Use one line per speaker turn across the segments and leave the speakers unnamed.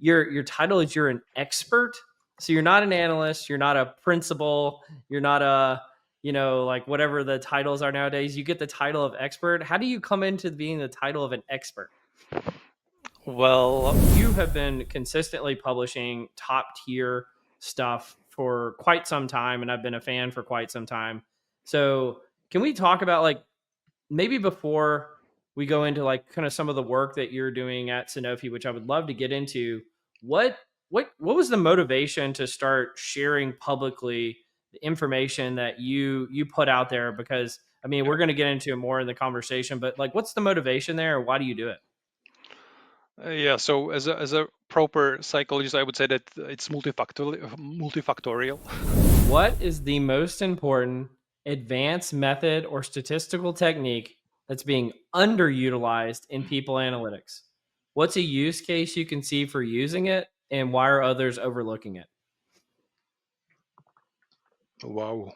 your title is you're an expert. So you're not an analyst, you're not a principal, you're not a like whatever the titles are nowadays. You get the title of expert. How do you come into being the title of an expert?
Well,
You have been consistently publishing top tier stuff for quite some time, and I've been a fan for quite some time. So, can we talk about like maybe before we go into like kind of some of the work that you're doing at Sanofi, which I would love to get into, what what was the motivation to start sharing publicly the information that you put out there? Because I mean, we're going to get into it more in the conversation, but like, what's the motivation there, or why do you do it?
yeah. So as a proper psychologist, I would say that it's multifactorial.
What is the most important advanced method or statistical technique that's being underutilized in people analytics? What's a use case you can see for using it, and why are others overlooking it?
Wow.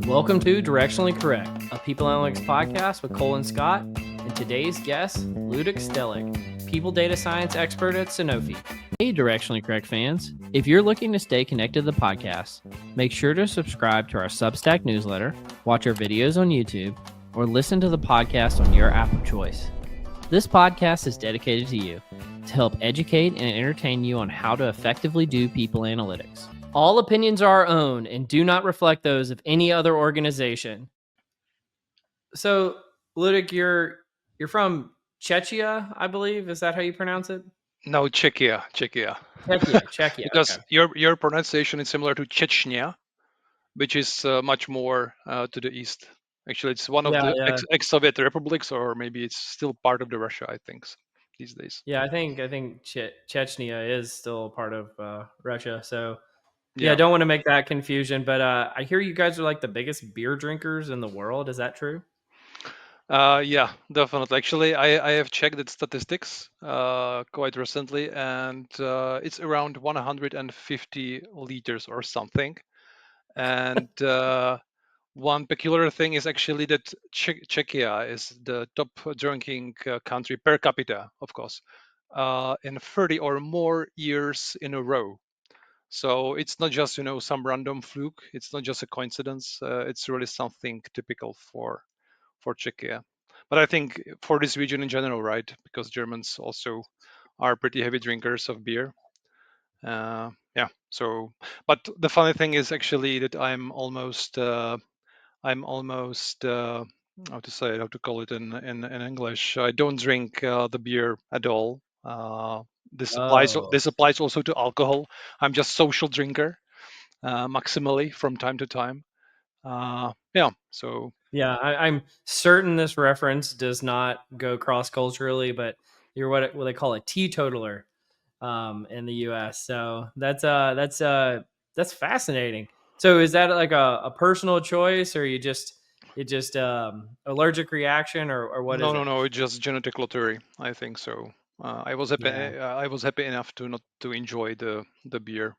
Welcome to Directionally Correct, a people analytics podcast with Cole and Scott, and today's guest, Ludek Stehlik, people data science expert at Sanofi. Hey, Directionally Correct fans. If you're looking to stay connected to the podcast, make sure to subscribe to our Substack newsletter, watch our videos on YouTube, or listen to the podcast on your app of choice. This podcast is dedicated to you to help educate and entertain you on how to effectively do people analytics. All opinions are our own and do not reflect those of any other organization. So, Ludek, you're from Czechia, I believe. Is that how you pronounce it?
No, Czechia.
Czechia.
Because
Okay.
your pronunciation is similar to Chechnya, which is much more to the east. Actually, it's one of
Yeah,
the
yeah,
ex-Soviet republics, or maybe it's still part of the Russia, I think, these days.
yeah. I think Chechnya is still part of Russia. So, yeah, I
Yeah.
don't want to make that confusion. But I hear you guys are like the biggest beer drinkers in the world. Is that true?
Yeah, definitely. Actually, I have checked the statistics quite recently, and it's around 150 liters or something. And one peculiar thing is actually that Czechia is the top drinking country per capita, of course, in 30 or more years in a row. So it's not just some random fluke. It's not just a coincidence. It's really something typical for Czechia. But I think for this region in general, right? Because Germans also are pretty heavy drinkers of beer. Yeah. So, but the funny thing is actually that I'm almost how to say it, how to call it in English. I don't drink the beer at all.
Oh,
This applies also to alcohol. I'm just social drinker, maximally from time to time. Yeah. So
yeah. I'm certain this reference does not go cross culturally, but you're what they call a teetotaler in the U.S. So that's fascinating. So is that like a personal choice, or you just allergic reaction, or what is
no, no,
it?
no. It's just genetic lottery. I think so. I was happy.
Yeah.
I was happy enough to not to enjoy the beer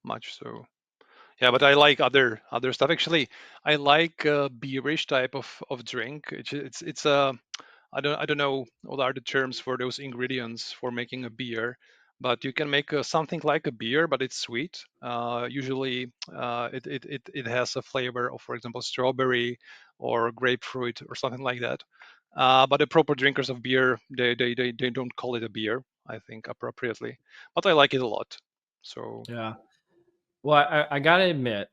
much. So yeah, but I like other stuff. Actually, I like beerish type of drink. It's I don't know what are the terms for those ingredients for making a beer, but you can make something like a beer, but it's sweet. Usually, it has a flavor of, for example, strawberry or grapefruit or something like that. But the proper drinkers of beer, they don't call it a beer, I think, appropriately. But I like it a lot. So
Yeah. Well, I gotta admit,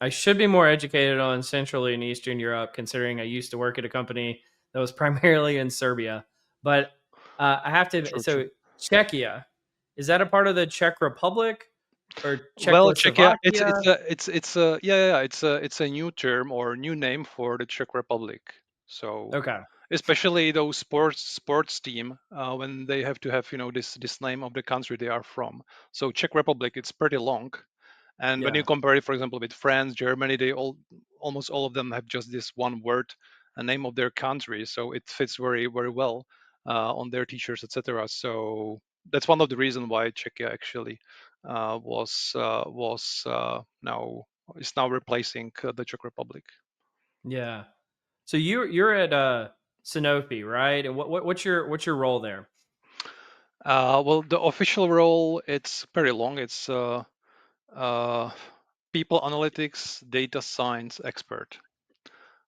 I should be more educated on Central and Eastern Europe, considering I used to work at a company that was primarily in Serbia. But I have to.
true, true.
So Czechia, is that a part of the Czech Republic or
Well, Czechia, it's
Czechoslovakia?
it's a yeah, yeah, it's a new term or new name for the Czech Republic. So
Okay.
especially those sports team when they have to have this name of the country they are from. So Czech Republic, it's pretty long, and when you
Yeah.
compare it, for example, with France, Germany, they almost all of them have just this one word, a name of their country. So it fits very very well on their t-shirts, etc. So that's one of the reasons why Czechia actually was now is now replacing the Czech Republic.
Yeah. So you're at Sanofi, right? And what's your role there?
Well, the official role, it's very long. It's uh, people analytics data science expert.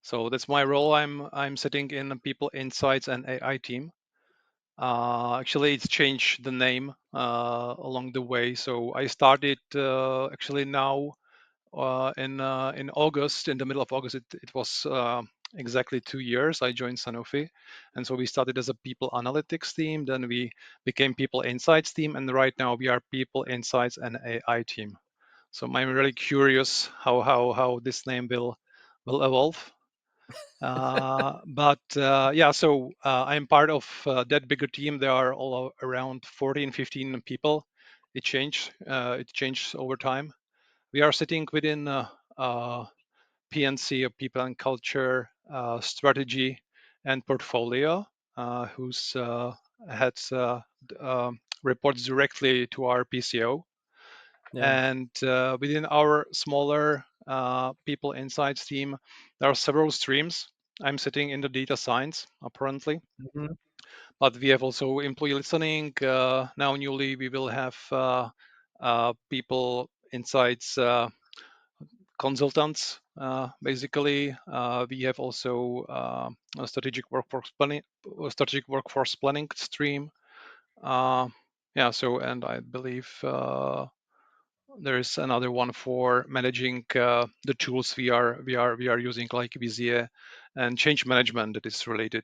So that's my role. I'm sitting in the people insights and AI team. Actually, it's changed the name along the way. So I started actually now in August, in the middle of August. It was exactly 2 years. I joined Sanofi, and so we started as a people analytics team. Then we became people insights team, and right now we are people insights and AI team. So I'm really curious how this name will evolve. But yeah, so I'm part of that bigger team. There are all around 14, 15 people. It changed over time. We are sitting within PNC, of people and culture, strategy, and portfolio, whose heads reports directly to our PCO.
Yeah.
And within our smaller people insights team, there are several streams. I'm sitting in the data science apparently,
Mhm.
but we have also employee listening. Now, newly, we will have people insights consultants. Basically, we have also a strategic workforce planning stream. Uh, yeah. So, and I believe there is another one for managing the tools we are using, like Vizier, and change management that is related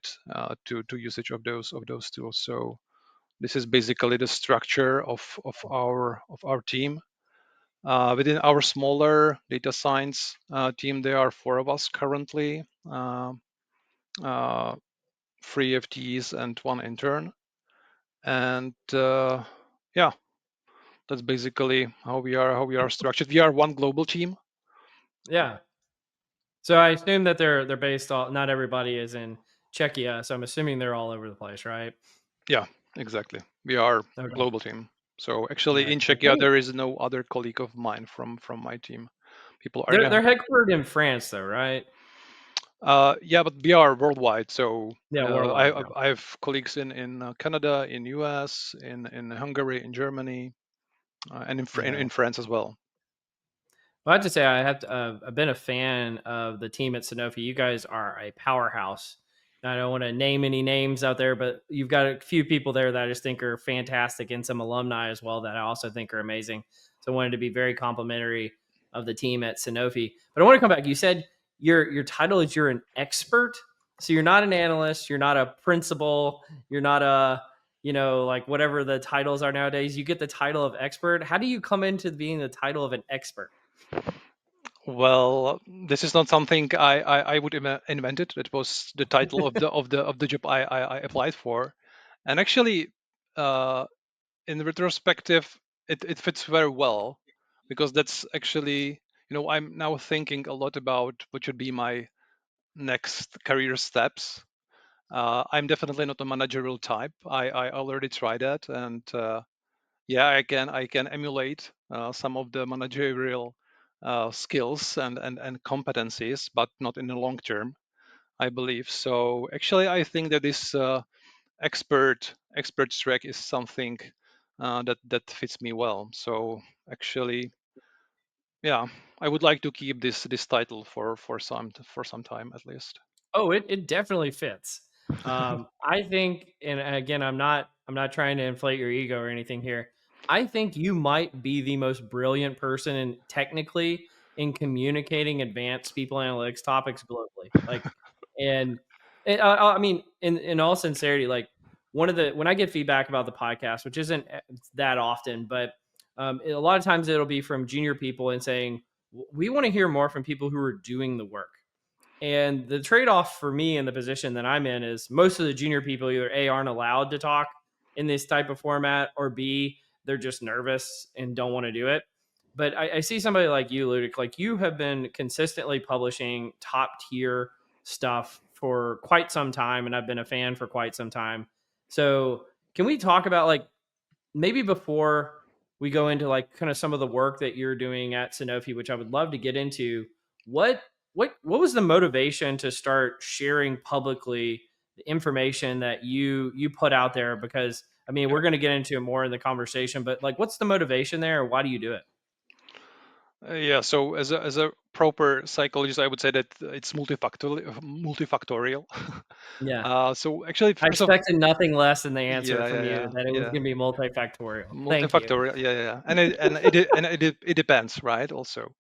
to usage of those tools. So this is basically the structure of our team. Within our smaller data science team, there are four of us currently, uh, three FTEs and one intern, and yeah, that's basically how we are structured. We are one global team.
Yeah. So I assume that they're based all. Not everybody is in Czechia, so I'm assuming they're all over the place, right?
Yeah, exactly. We are
Okay.
global team. So actually, in
Excellent.
Czechia, there is no other colleague of mine from my team. People are
They're headquartered in France, though, right?
yeah, but we are worldwide. So
Yeah,
I
worldwide.
I
Yeah.
I have colleagues in Canada, in US, in Hungary, in Germany, and in
Yeah.
France as well.
Well, I have to say, I've been a fan of the team at Sanofi. You guys are a powerhouse. I don't want to name any names out there, but you've got a few people there that I just think are fantastic, and some alumni as well that I also think are amazing. So I wanted to be very complimentary of the team at Sanofi. But I want to come back. You said your title is you're an expert. So you're not an analyst, you're not a principal, you're not a like whatever the titles are nowadays. You get the title of expert. How do you come into being the title of an expert?
Well, this is not something I would invented. It was the title of the job I applied for, and actually, uh, in retrospective, it fits very well, because that's actually, I'm now thinking a lot about what should be my next career steps. I'm definitely not a managerial type. I already tried that, and yeah, I can emulate some of the managerial skills and competencies, but not in the long term, I believe. So actually, I think that this expert track is something that fits me well. So actually, yeah, I would like to keep this title for some time at least.
Oh, it definitely fits. I think, and again, I'm not trying to inflate your ego or anything here. I think you might be the most brilliant person in technically in communicating advanced people analytics topics globally. And I mean, in all sincerity, like one of the when I get feedback about the podcast, which isn't that often, but a lot of times it'll be from junior people and saying we want to hear more from people who are doing the work. And the trade off for me in the position that I'm in is most of the junior people either A, aren't allowed to talk in this type of format, or B, they're just nervous and don't want to do it. But I see somebody like you, Ludic, like you have been consistently publishing top tier stuff for quite some time, and I've been a fan for quite some time. So, can we talk about like maybe before we go into like kind of some of the work that you're doing at Sanofi, which I would love to get into, what what was the motivation to start sharing publicly the information that you put out there? Because I mean, we're going to get into it more in the conversation, but like, what's the motivation there? Or why do you do it?
Yeah, so as a proper psychologist, I would say that it's multifactorial.
Yeah,
So actually,
I
first of
expected nothing less in the answer
yeah,
from
yeah,
you
yeah,
that it was
yeah,
going to be multifactorial. Thank you.
multifactorial, yeah, yeah, yeah. And it depends, right? Also,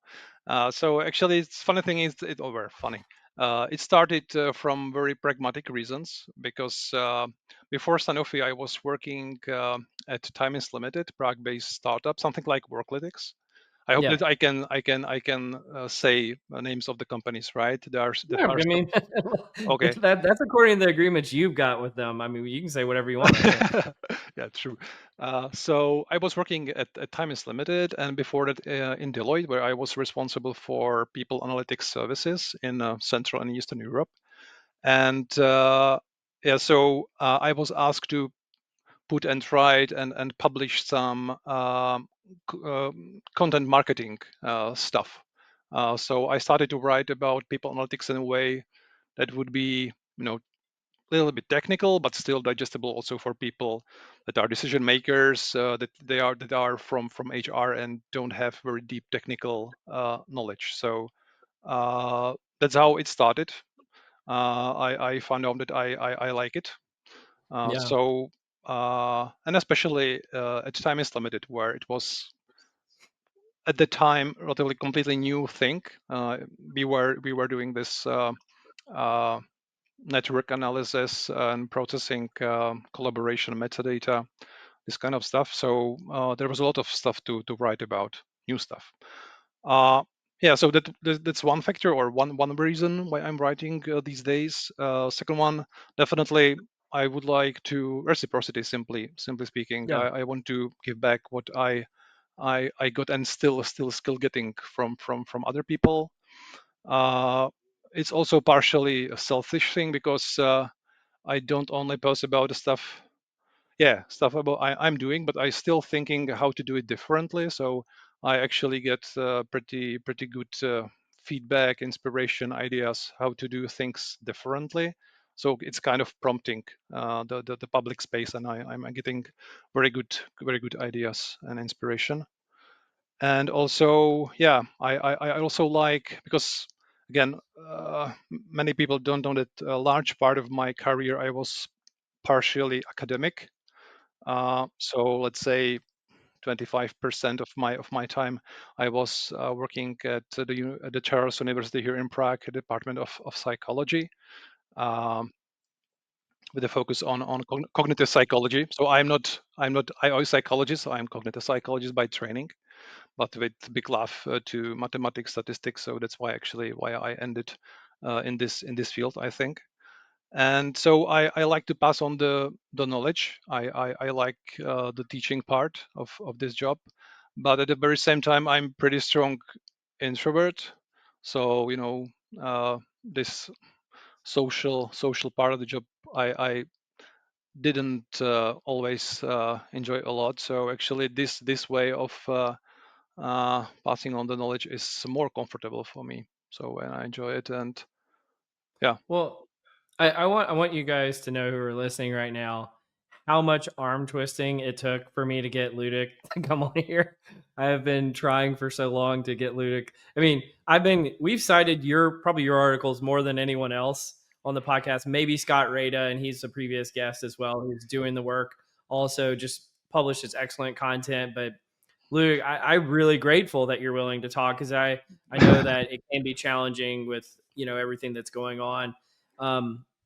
so actually, it's funny thing is it over funny. It started from very pragmatic reasons because before Sanofi, I was working at Time is Limited, Prague-based startup, something like Worklytics. I hope
Yeah.
that I can say names of the companies, right? That
Yeah,
are
I mean,
okay.
that's according to the agreements you've got with them. I mean, you can say whatever you want, I think.
Yeah, true. So I was working at Time is Limited, and before that in Deloitte, where I was responsible for people analytics services in Central and Eastern Europe. And yeah, so I was asked to put and write and publish some content marketing stuff. So I started to write about people analytics in a way that would be, a little bit technical, but still digestible also for people that are decision makers, that are from HR and don't have very deep technical knowledge. So that's how it started. I found out that I like it.
Yeah.
And especially at Time is Limited, where it was at the time relatively completely new thing. We were doing this uh, network analysis and processing, collaboration, metadata, this kind of stuff. So there was a lot of stuff to write about, new stuff. Uh, yeah, so that's one factor or one reason why I'm writing these days. Second one, definitely, I would like to reciprocity. Simply speaking,
Yeah.
I want to give back what I got and still getting from other people. Uh, it's also partially a selfish thing because I don't only post about the stuff, yeah, stuff about I'm doing, but I still thinking how to do it differently. So I actually get pretty good feedback, inspiration, ideas how to do things differently. So it's kind of prompting the public space, and I'm getting very good ideas and inspiration. And also, yeah, I also like because again, many people don't know that a large part of my career I was partially academic. So let's say 25% of my time I was working at the Charles University here in Prague, Department of Psychology, um, with a focus on cognitive psychology. So I'm not IO psychologist, so I'm cognitive psychologist by training, but with big love to mathematics, statistics. So that's why I ended in this field, I think. And so I like to pass on the knowledge. I like the teaching part of this job, but at the very same time, I'm pretty strong introvert. So this social part of the job, I didn't always enjoy a lot. So actually, this way of passing on the knowledge is more comfortable for me. So and I enjoy it, and yeah.
Well, I want you guys to know who are listening right now how much arm twisting it took for me to get Ludek to come on here. I have been trying for so long to get Ludek. I mean, we've cited your articles more than anyone else on the podcast. Maybe Scott Rada, and he's a previous guest as well, who's doing the work. Also, just publishes excellent content. But Luke, I'm really grateful that you're willing to talk because I know that it can be challenging with everything that's going on.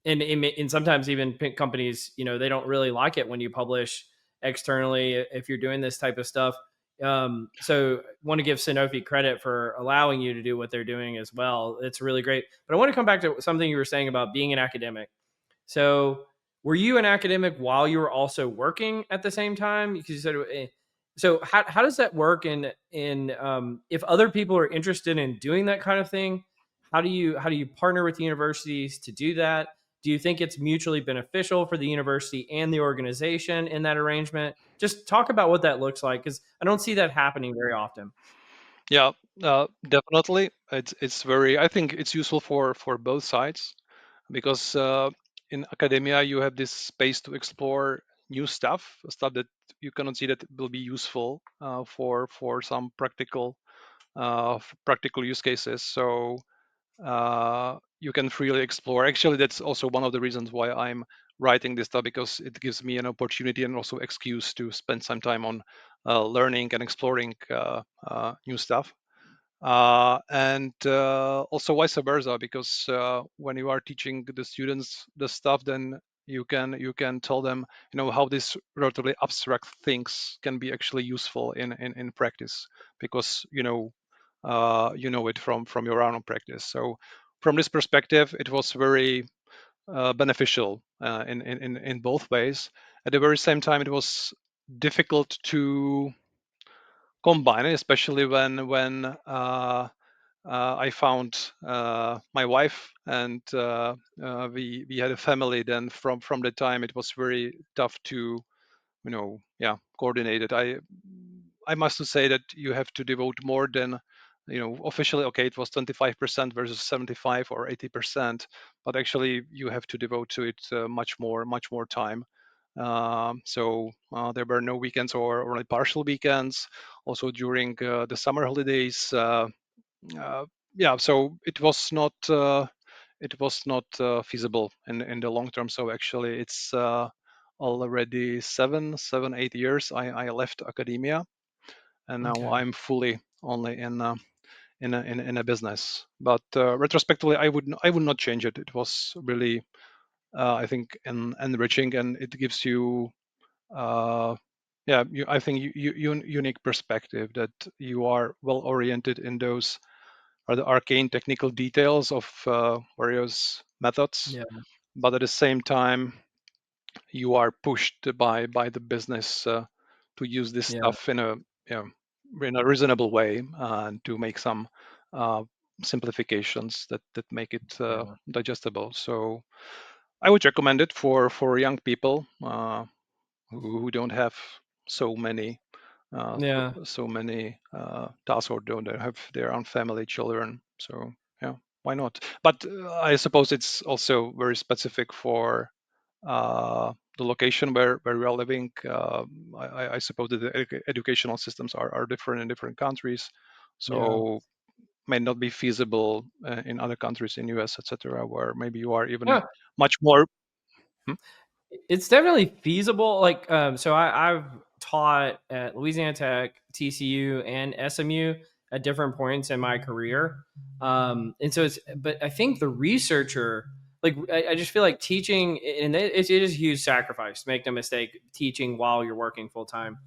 And sometimes even companies, they don't really like it when you publish externally if you're doing this type of stuff. So want to give Sanofi credit for allowing you to do what they're doing as well. It's really great. But I want to come back to something you were saying about being an academic. So, were you an academic while you were also working at the same time? Because you said, so how does that work? In if other people are interested in doing that kind of thing, how do you partner with universities to do that? Do you think it's mutually beneficial for the university and the organization in that arrangement? Just talk about what that looks like, because I don't see that happening very often.
Yeah, definitely. It's very. I think it's useful for both sides because in academia you have this space to explore new stuff that you cannot see that will be useful for some practical use cases. So you can freely explore. Actually, that's also one of the reasons why I'm writing this stuff, because it gives me an opportunity and also excuse to spend some time on learning and exploring new stuff. And also vice versa, because when you are teaching the students the stuff, then you can tell them, how these relatively abstract things can be actually useful in practice, because you know it from your own practice. So from this perspective, it was very beneficial in both ways. At the very same time, it was difficult to combine it, especially when I found my wife, and we had a family. Then from the time, it was very tough to yeah, coordinate it. I must say that you have to devote more than officially. Okay, it was 25% versus 75 or 80%, but actually you have to devote to it much more time. So there were no weekends or only partial weekends. Also during the summer holidays. Uh, yeah, so it was not feasible in the long term. So actually, it's already 8 years I left academia, and now
Okay.
I'm fully only in a business. But retrospectively, I would not change it. It was really I think enriching, and it gives you yeah, I think unique perspective, that you are well oriented in those are the arcane technical details of various methods,
Yeah.
but at the same time, you are pushed by the business to use this
Yeah.
stuff in a reasonable way, and to make some uh, simplifications that make it
Yeah.
digestible. So I would recommend it for young people who don't have so many
Yeah.
tasks, or don't have their own family, children. So yeah, why not? But I suppose it's also very specific for the location where we are living. I suppose that the educational systems are different in different countries,
Yeah.
so may not be feasible in other countries in US, etc., where maybe you are even
Yeah.
much more. Hmm?
It's definitely feasible. Like, so I've taught at Louisiana Tech, TCU, and SMU at different points in my career. And so but I think the researcher, like, I just feel like teaching, and it is a huge sacrifice. Make no mistake, teaching while you're working full time.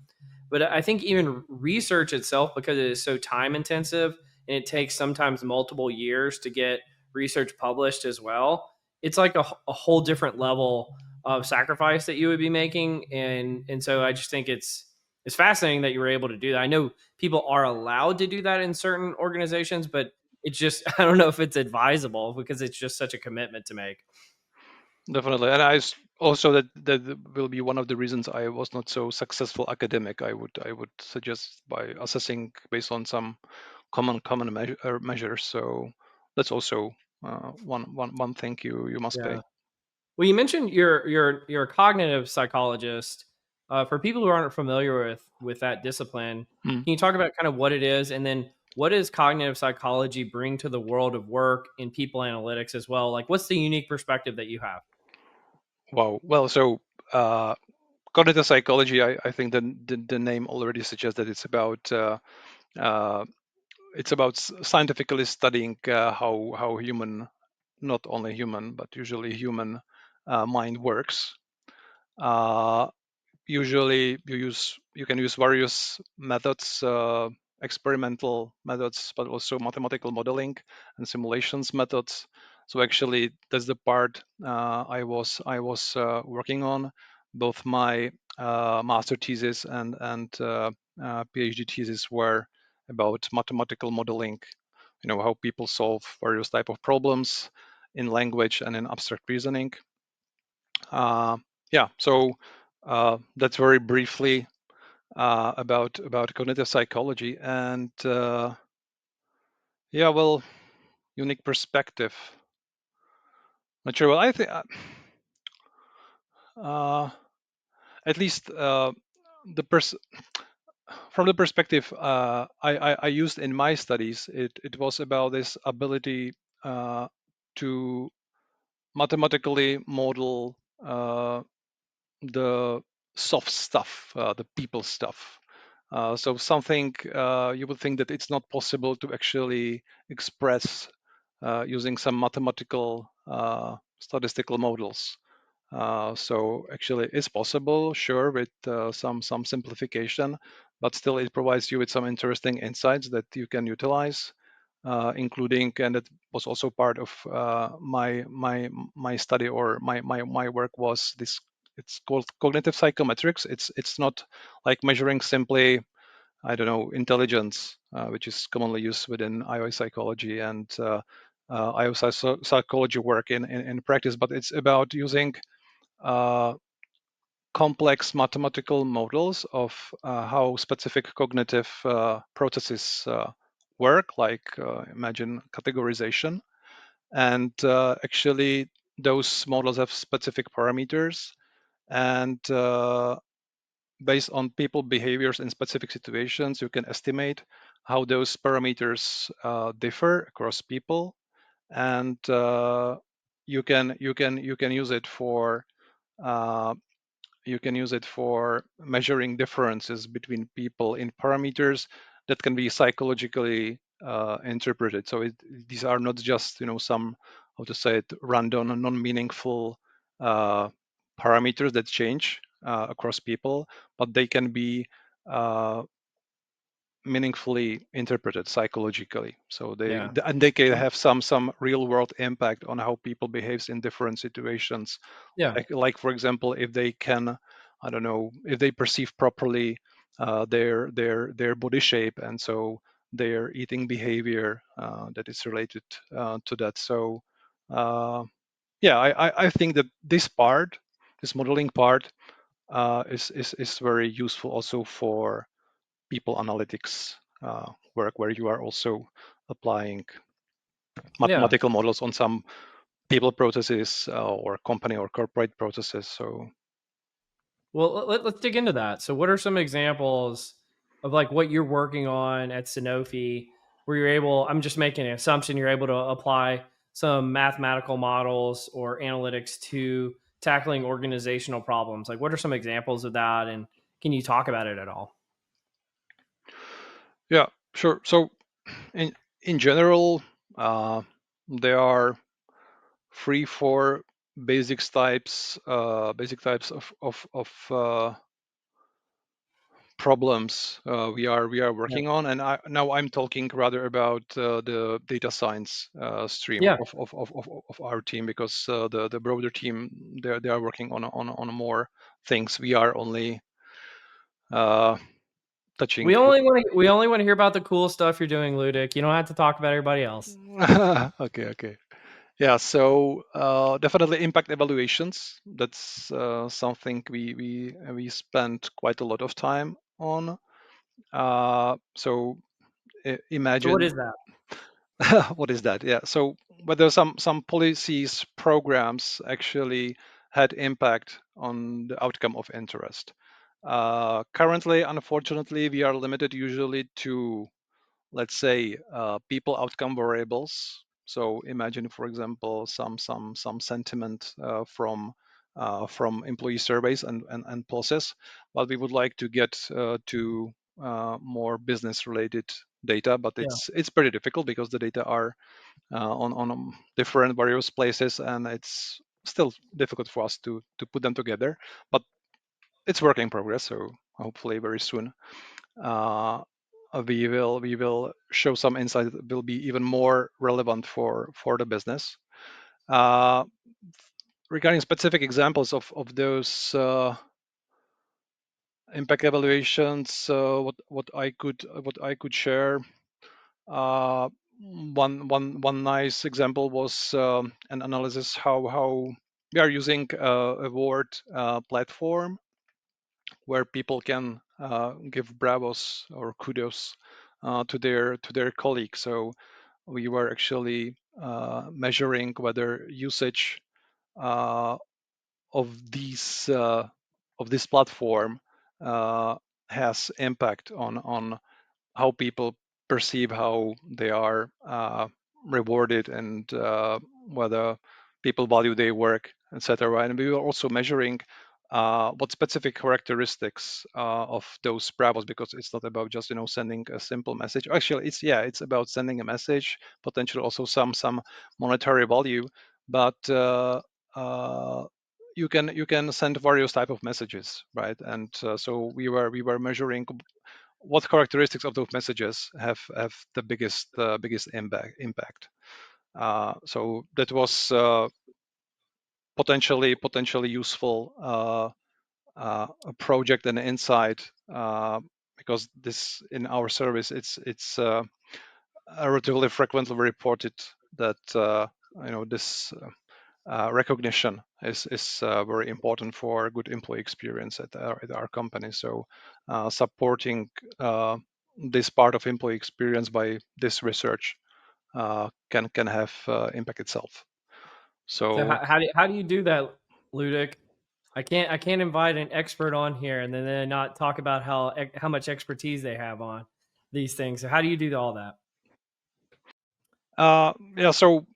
But I think even research itself, because it is so time intensive and it takes sometimes multiple years to get research published as well, it's like a whole different level of sacrifice that you would be making. And so I just think it's fascinating that you were able to do that. I know people are allowed to do that in certain organizations, but it's just I don't know if it's advisable, because it's just such a commitment to make.
Definitely, and also that will be one of the reasons I was not so successful academic. I would suggest by assessing based on some common measures. So that's also one thing you must
Yeah.
pay.
Well, you mentioned you're a cognitive psychologist. For people who aren't familiar with that discipline,
Hmm.
can you talk about kind of what it is, and then what does cognitive psychology bring to the world of work in people analytics as well? Like, what's the unique perspective that you have?
Wow. Well, so cognitive psychology, I think the name already suggests that uh, it's about scientifically studying how human, not only human, but usually human mind works. Uh, Usually you can use various methods, experimental methods, but also mathematical modeling and simulations methods. So actually that's the part I was working on. Both my master thesis and PhD thesis were about mathematical modeling, how people solve various type of problems in language and in abstract reasoning. Yeah, so that's very briefly about cognitive psychology. And yeah, well, unique perspective. Not sure. Well, I think at least from the perspective I used in my studies, it was about this ability to mathematically model the soft stuff, the people stuff. So something you would think that it's not possible to actually express using some mathematical statistical models. So actually, it's possible, sure, with some simplification, but still, it provides you with some interesting insights that you can utilize, including, and it was also part of my study, or my work was this. It's called cognitive psychometrics. It's not like measuring simply, I don't know, intelligence, which is commonly used within IO psychology and IO psychology work in practice, but it's about using uh, complex mathematical models of how specific cognitive processes work, like imagine categorization. And actually, those models have specific parameters, and based on people behaviors in specific situations, you can estimate how those parameters differ across people, and you can use it for uh, measuring differences between people in parameters that can be psychologically interpreted. So these are not just some, how to say it, random and non-meaningful uh, parameters that change across people, but they can be uh, meaningfully interpreted psychologically. So
Yeah.
they can have some real world impact on how people behaves in different situations.
Yeah.
Like for example, if they can, I don't know, if they perceive properly their body shape, and so their eating behavior that is related to that. So yeah, I think that this modeling part is very useful also for people analytics work, where you are also applying
Yeah.
mathematical models on some people processes or company or corporate processes. So
Well, let's dig into that. So, what are some examples of like what you're working on at Sanofi where you're able, I'm just making an assumption, you're able to apply some mathematical models or analytics to tackling organizational problems? Like, what are some examples of that? And can you talk about it at all?
yeah, sure. So in general, uh, there are 3 4 basic types of problems we are
Yeah.
working on, and now I'm talking rather about the data science stream
Yeah.
of our team, because the broader team, they are working on more things. We are only uh, touching.
We only want to hear about the cool stuff you're doing, Ludic. You don't have to talk about everybody else.
Okay. Yeah, so definitely impact evaluations. That's something we spend quite a lot of time on. So
So, what
imagine.
is that?
What is that? Yeah. So whether some policies, programs actually had impact on the outcome of interest. Currently, unfortunately, we are limited usually to, let's say, people outcome variables. So imagine, for example, some sentiment from employee surveys and pulses, but we would like to get to more business related data, but
Yeah.
it's pretty difficult because the data are on different various places, and it's still difficult for us to put them together. But it's work in progress, so hopefully very soon uh, we will show some insight that will be even more relevant for the business. Uh, Regarding specific examples of those impact evaluations, what I could share. Uh, one nice example was an analysis how we are using a word platform where people can give bravos or kudos to their colleagues. So we were actually measuring whether usage uh, of these of this platform uh, has impact on how people perceive how they are rewarded and whether people value their work, etc. And we were also measuring what specific characteristics of those bravos, because it's not about just sending a simple message. Actually, it's about sending a message, potentially also some monetary value, but uh, you can send various type of messages, right? And so we were measuring what characteristics of those messages have the biggest impact. So that was potentially useful a project and insight, because this in our service it's relatively frequently reported that this recognition is very important for good employee experience at our company. So supporting this part of employee experience by this research can have impact itself.
So
So
how do you do that, Ludek? I can't invite an expert on here and then they not talk about how much expertise they have on these things. So how do you do all that?
yeah, so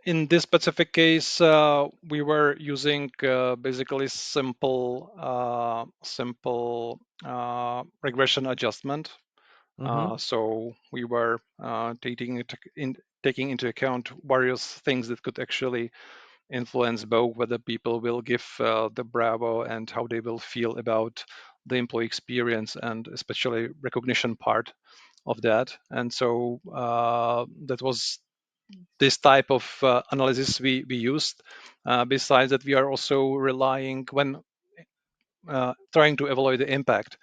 in this specific case, we were using basically simple regression adjustment.
Mm-hmm.
So we were taking into account various things that could actually influence both whether people will give the Bravo and how they will feel about the employee experience, and especially recognition part of that. And so that was this type of analysis we used. Besides that, we are also relying when trying to evaluate the impact.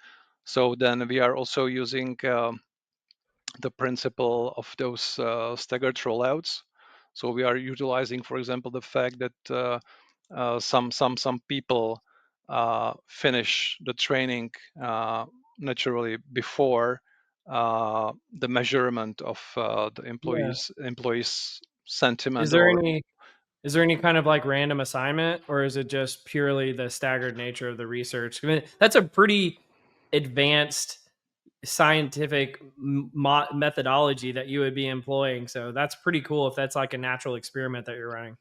So then we are also using the principle of those staggered rollouts. So we are utilizing, for example, the fact that some people finish the training naturally before the measurement of the
Yeah.
employees
Is
sentiment
there
or
any is there any kind of like random assignment, or is it just purely the staggered nature of the research? I mean, that's a pretty advanced scientific methodology that you would be employing. So that's pretty cool if that's like a natural experiment that you're running.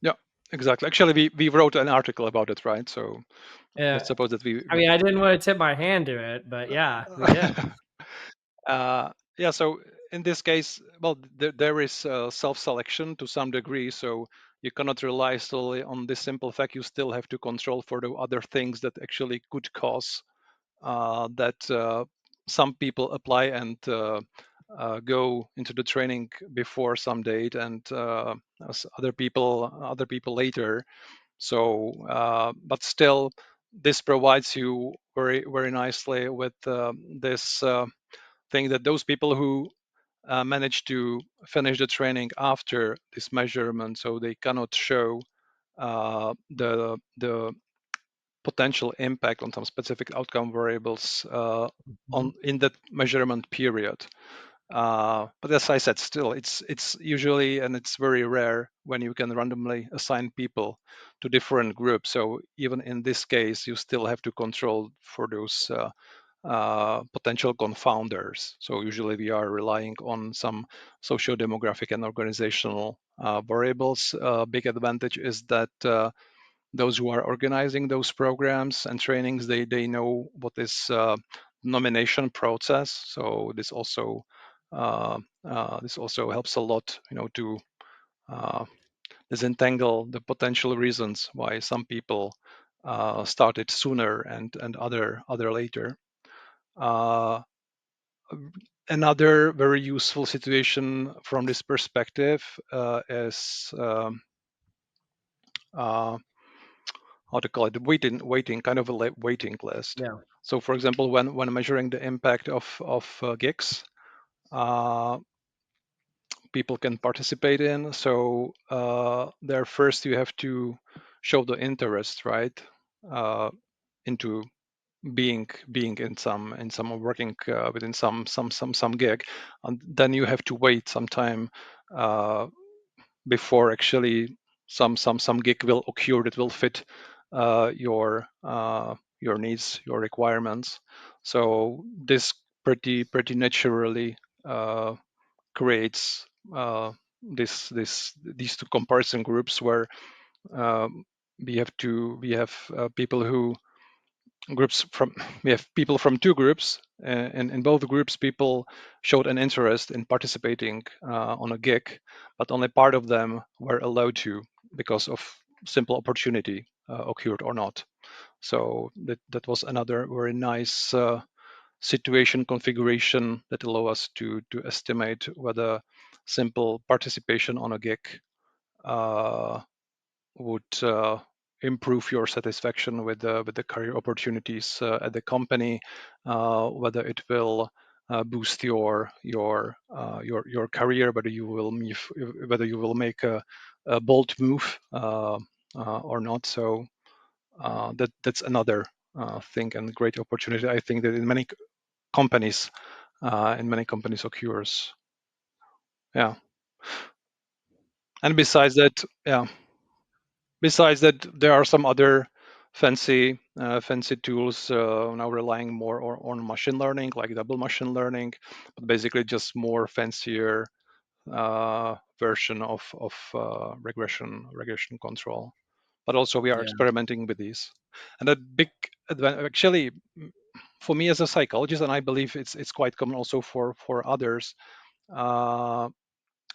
yeah, exactly. Actually, we wrote an article about it, right? So let's
Yeah.
suppose that we
I mean, I didn't want to tip my hand to it, but yeah, we did.
yeah, so in this case, well, there is self-selection to some degree, so you cannot rely solely on this simple fact. You still have to control for the other things that actually could cause that some people apply and go into the training before some date, and other people later. So, but still, this provides you very nicely with this thing that those people who manage to finish the training after this measurement, so they cannot show the potential impact on some specific outcome variables on in that measurement period. But as I said, still, it's usually, and it's very rare when you can randomly assign people to different groups. So even in this case, you still have to control for those potential confounders. So usually we are relying on some socio-demographic and organizational variables. Big advantage is that those who are organizing those programs and trainings, they know what is nomination process. So this also helps a lot, to uh, disentangle the potential reasons why some people started sooner and other later. Uh, Another very useful situation from this perspective is uh, how to call it, waiting kind of a waiting list.
Yeah.
So, for example, when measuring the impact of gigs, uh, people can participate in. So there first you have to show the interest, right, into being in some working within some gig, and then you have to wait some time before actually some gig will occur that will fit your needs, your requirements. So this pretty naturally creates these two comparison groups where um, we have people who groups from we have people from two groups, and in both groups people showed an interest in participating on a gig, but only part of them were allowed to because of simple opportunity occurred or not. So that was another very nice situation configuration that allow us to estimate whether simple participation on a gig uh, would improve your satisfaction with the career opportunities at the company, whether it will boost your career, whether you will make a bold move or not. So that's another thing and great opportunity. I think that companies in many companies occurs. Yeah, and besides that, there are some other fancy tools now relying more on machine learning, like double machine learning, but basically just more fancier version of regression control. But also we are
Yeah.
experimenting with these, and a big actually for me as a psychologist, and I believe it's quite common also for others. Uh,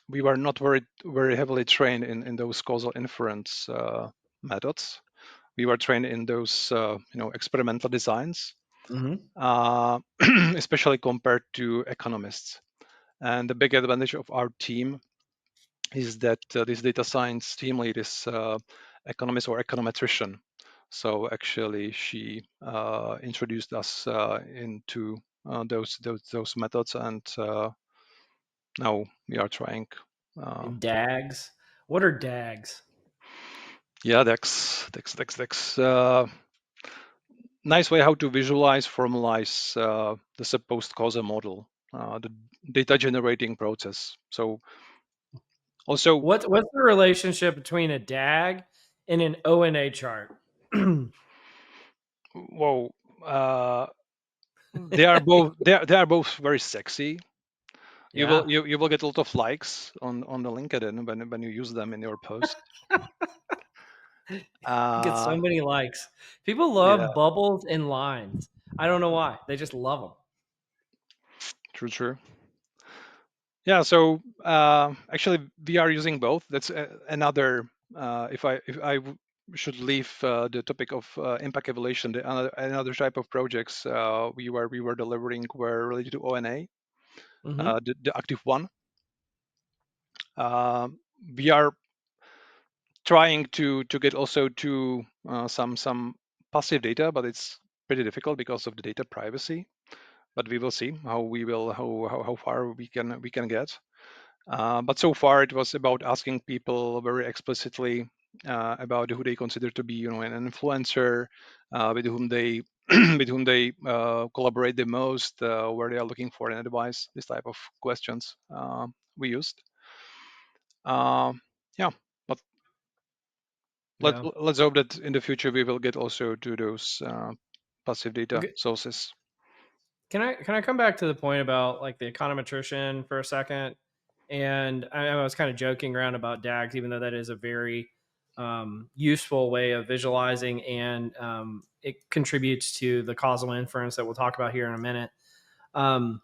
we were not very heavily trained in those causal inference methods. We were trained in those experimental designs,
Mm-hmm.
uh, especially compared to economists. And the big advantage of our team is that this data science team lead is economist or econometrician. So actually, she introduced us into those methods, and now we are trying. Uh,
DAGs. What are DAGs?
yeah, Dex. Nice way how to visualize, formalize the supposed causal model, the data generating process. So also,
What's the relationship between a DAG and an ONA chart?
whoa, uh, they are both very sexy.
Yeah.
You will get a lot of likes on the LinkedIn when you use them in your post.
Get so
Uh,
many likes. People
yeah,
love bubbles and lines. I don't know why. They just love them.
true. Yeah, so actually we are using both. That's another. If I should leave the topic of impact evaluation, another type of projects we were delivering were related to ONA,
Mm-hmm.
the active one. Uh, we are trying to get also to some passive data, but it's pretty difficult because of the data privacy. But we will see how far we can get. But so far, it was about asking people very explicitly about who they consider to be, an influencer, with whom they with whom they collaborate the most, where they are looking for an advice. This type of questions we used. Um, yeah, but
Yeah.
let's hope that in the future we will get also to those passive data
Okay.
sources.
Can I come back to the point about like the econometrician for a second? And I was kind of joking around about DAGs, even though that is a very useful way of visualizing, and it contributes to the causal inference that we'll talk about here in a minute. Um,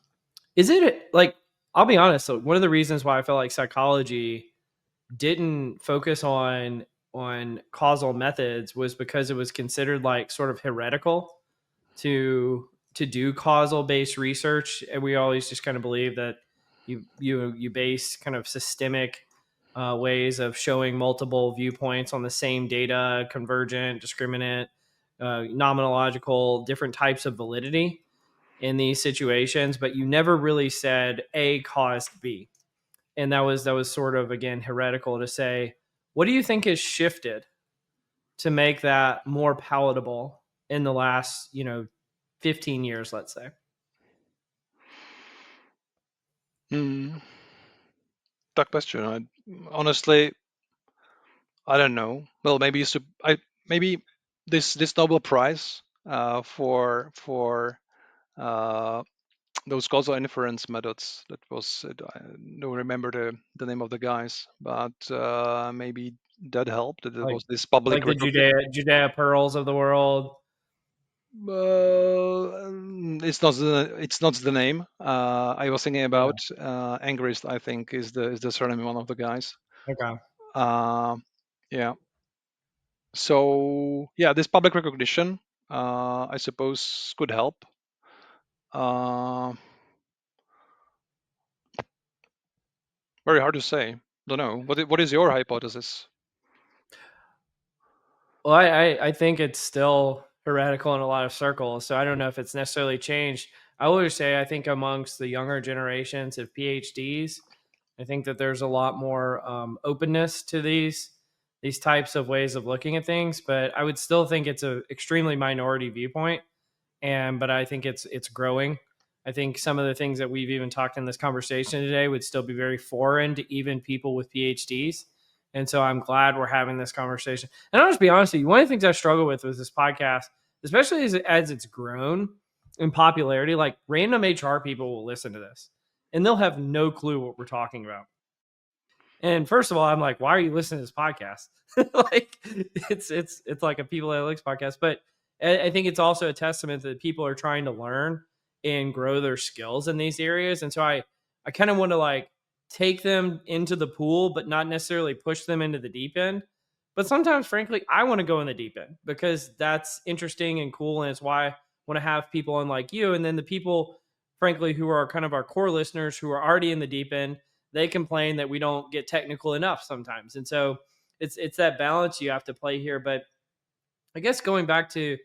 is it like, I'll be honest, so one of the reasons why I felt like psychology didn't focus on causal methods was because it was considered like sort of heretical to do causal based research, and we always just kind of believe that you base kind of systemic ways of showing multiple viewpoints on the same data, convergent, discriminant, nomenological, different types of validity in these situations, but you never really said A caused B. and that was sort of, again, heretical to say. What do you think has shifted to make that more palatable in the last 15 years, let's say?
Hmm. Tough question. Honestly, I don't know. Well, maybe maybe this Nobel Prize for uh, those causal inference methods. I don't remember the name of the guys, but maybe that helped. That it
like
was this public
like the
recognition.
Judea Pearls of the world.
It's not the name. I was thinking
Okay.
about Angrist. I think is the surname of one of the guys.
Okay.
Uh, yeah. So yeah, this public recognition, I suppose, could help. Uh, Very hard to say. Don't know. What is your hypothesis?
Well, I think it's still heretical in a lot of circles, so I don't know if it's necessarily changed. I would say I think amongst the younger generations of PhDs, I think that there's a lot more openness to these types of ways of looking at things, but I would still think it's a extremely minority viewpoint. But I think it's growing. I think some of the things that we've even talked in this conversation today would still be very foreign to even people with PhDs. And so I'm glad we're having this conversation. And I'll just be honest with you, one of the things I struggle with this podcast, especially as it's grown in popularity, like random HR people will listen to this and they'll have no clue what we're talking about. And first of all, I'm like, why are you listening to this podcast? Like, it's like a people analytics podcast. But I think it's also a testament that people are trying to learn and grow their skills in these areas. And so I kind of want to like take them into the pool, but not necessarily push them into the deep end. But sometimes, frankly, I want to go in the deep end because that's interesting and cool, and it's why I want to have people on like you. And then the people, frankly, who are kind of our core listeners who are already in the deep end, they complain that we don't get technical enough sometimes. And so it's that balance you have to play here. But I guess going back to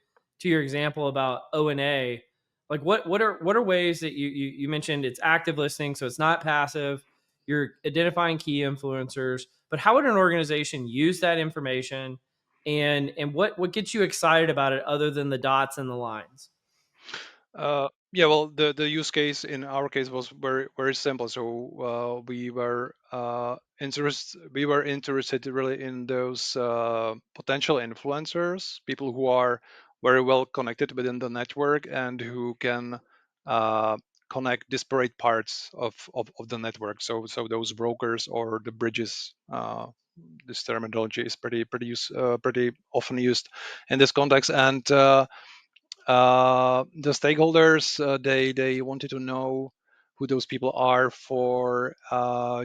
your example about O&A, like what are ways that you mentioned it's active listening, so it's not passive. You're identifying key influencers, but how would an organization use that information, and what gets you excited about it other than the dots and the lines?
Yeah, well, the use case in our case was very very simple. So we were interested really in those potential influencers, people who are very well connected within the network and who can uh, connect disparate parts of the network. So those brokers or the bridges. This terminology is pretty often used in this context, and the stakeholders they wanted to know who those people are for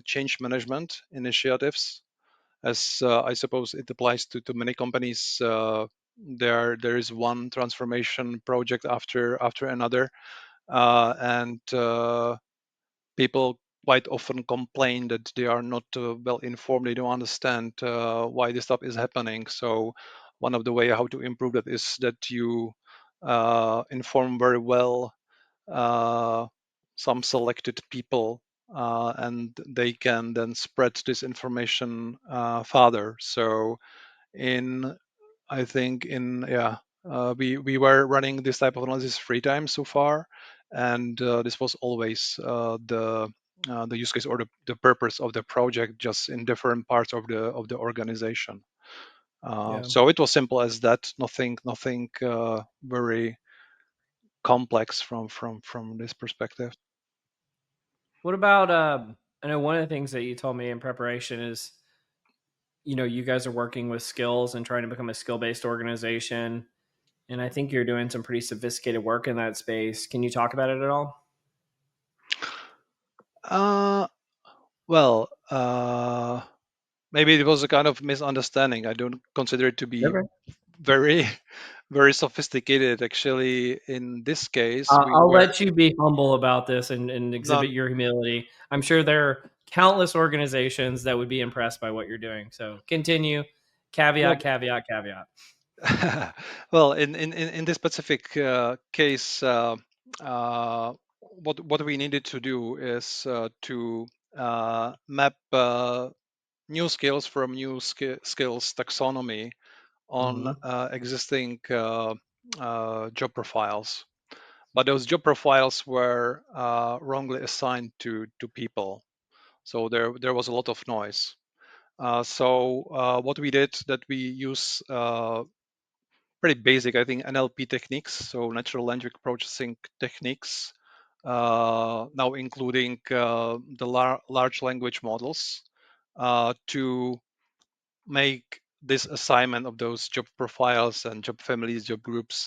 change management initiatives, as I suppose it applies to many companies. There is one transformation project after another, and people quite often complain that they are not well informed. They don't understand why this stuff is happening. So one of the way how to improve that is that you inform very well uh, some selected people, and they can then spread this information further. So in I think in yeah, we were running this type of analysis 3 times so far, and this was always the use case or the purpose of the project, just in different parts of the organization.
Yeah.
So it was simple as that. Nothing very complex from this perspective.
What about I know one of the things that you told me in preparation is you guys are working with skills and trying to become a skill-based organization, and I think you're doing some pretty sophisticated work in that space. Can you talk about it at all?
Uh, well, maybe it was a kind of misunderstanding. I don't consider it to be
Okay.
very very sophisticated. Actually, in this case we
I'll
were
let you be humble about this and
not
exhibit your humility. I'm sure there are countless organizations that would be impressed by what you're doing. So continue.
well.
Caveat, caveat, caveat.
Well, in this specific case, what we needed to do is to map new skills from new skills taxonomy on
Hmm.
existing job profiles. But those job profiles were wrongly assigned to people, so there was a lot of noise. So what we did, that we use pretty basic, I think, NLP techniques, so natural language processing techniques, now including the large language models, to make this assignment of those job profiles and job families, job groups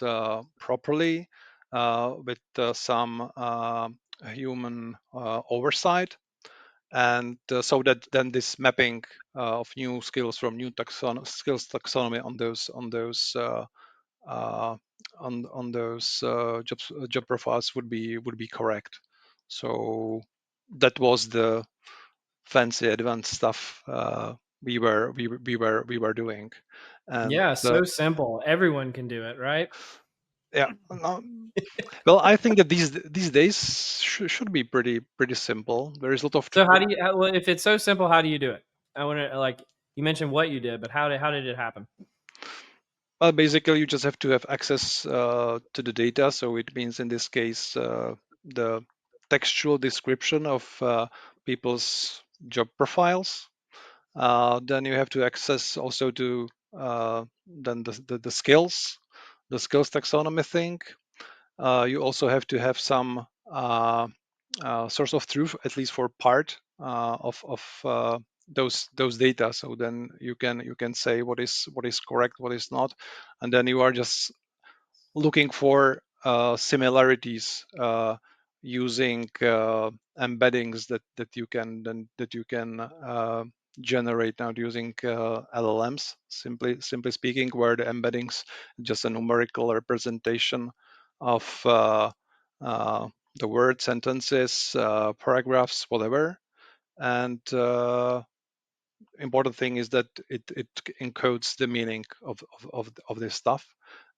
properly, with some human oversight. And so that then this mapping of new skills from new skills taxonomy uh, on those job profiles would be correct. So that was the fancy advanced stuff we were doing. And
Yeah, so simple. Everyone can do it, right?
yeah, no, well, I think that these days should be pretty simple. There is a lot of
So how do you? Well, if it's so simple, how do you do it? I want to like you mentioned what you did, but how did it happen?
well, basically you just have to have access to the data. So it means in this case the textual description of people's job profiles. Then you have to access also to then the skills, the skills taxonomy thing. You also have to have some source of truth, at least for part of those data. So then you can say what is correct, what is not, and then you are just looking for similarities using embeddings that you can generate now using LLMs. Simply speaking, where the embeddings just a numerical representation of uh, the word sentences, paragraphs, whatever, and important thing is that it encodes the meaning of this stuff,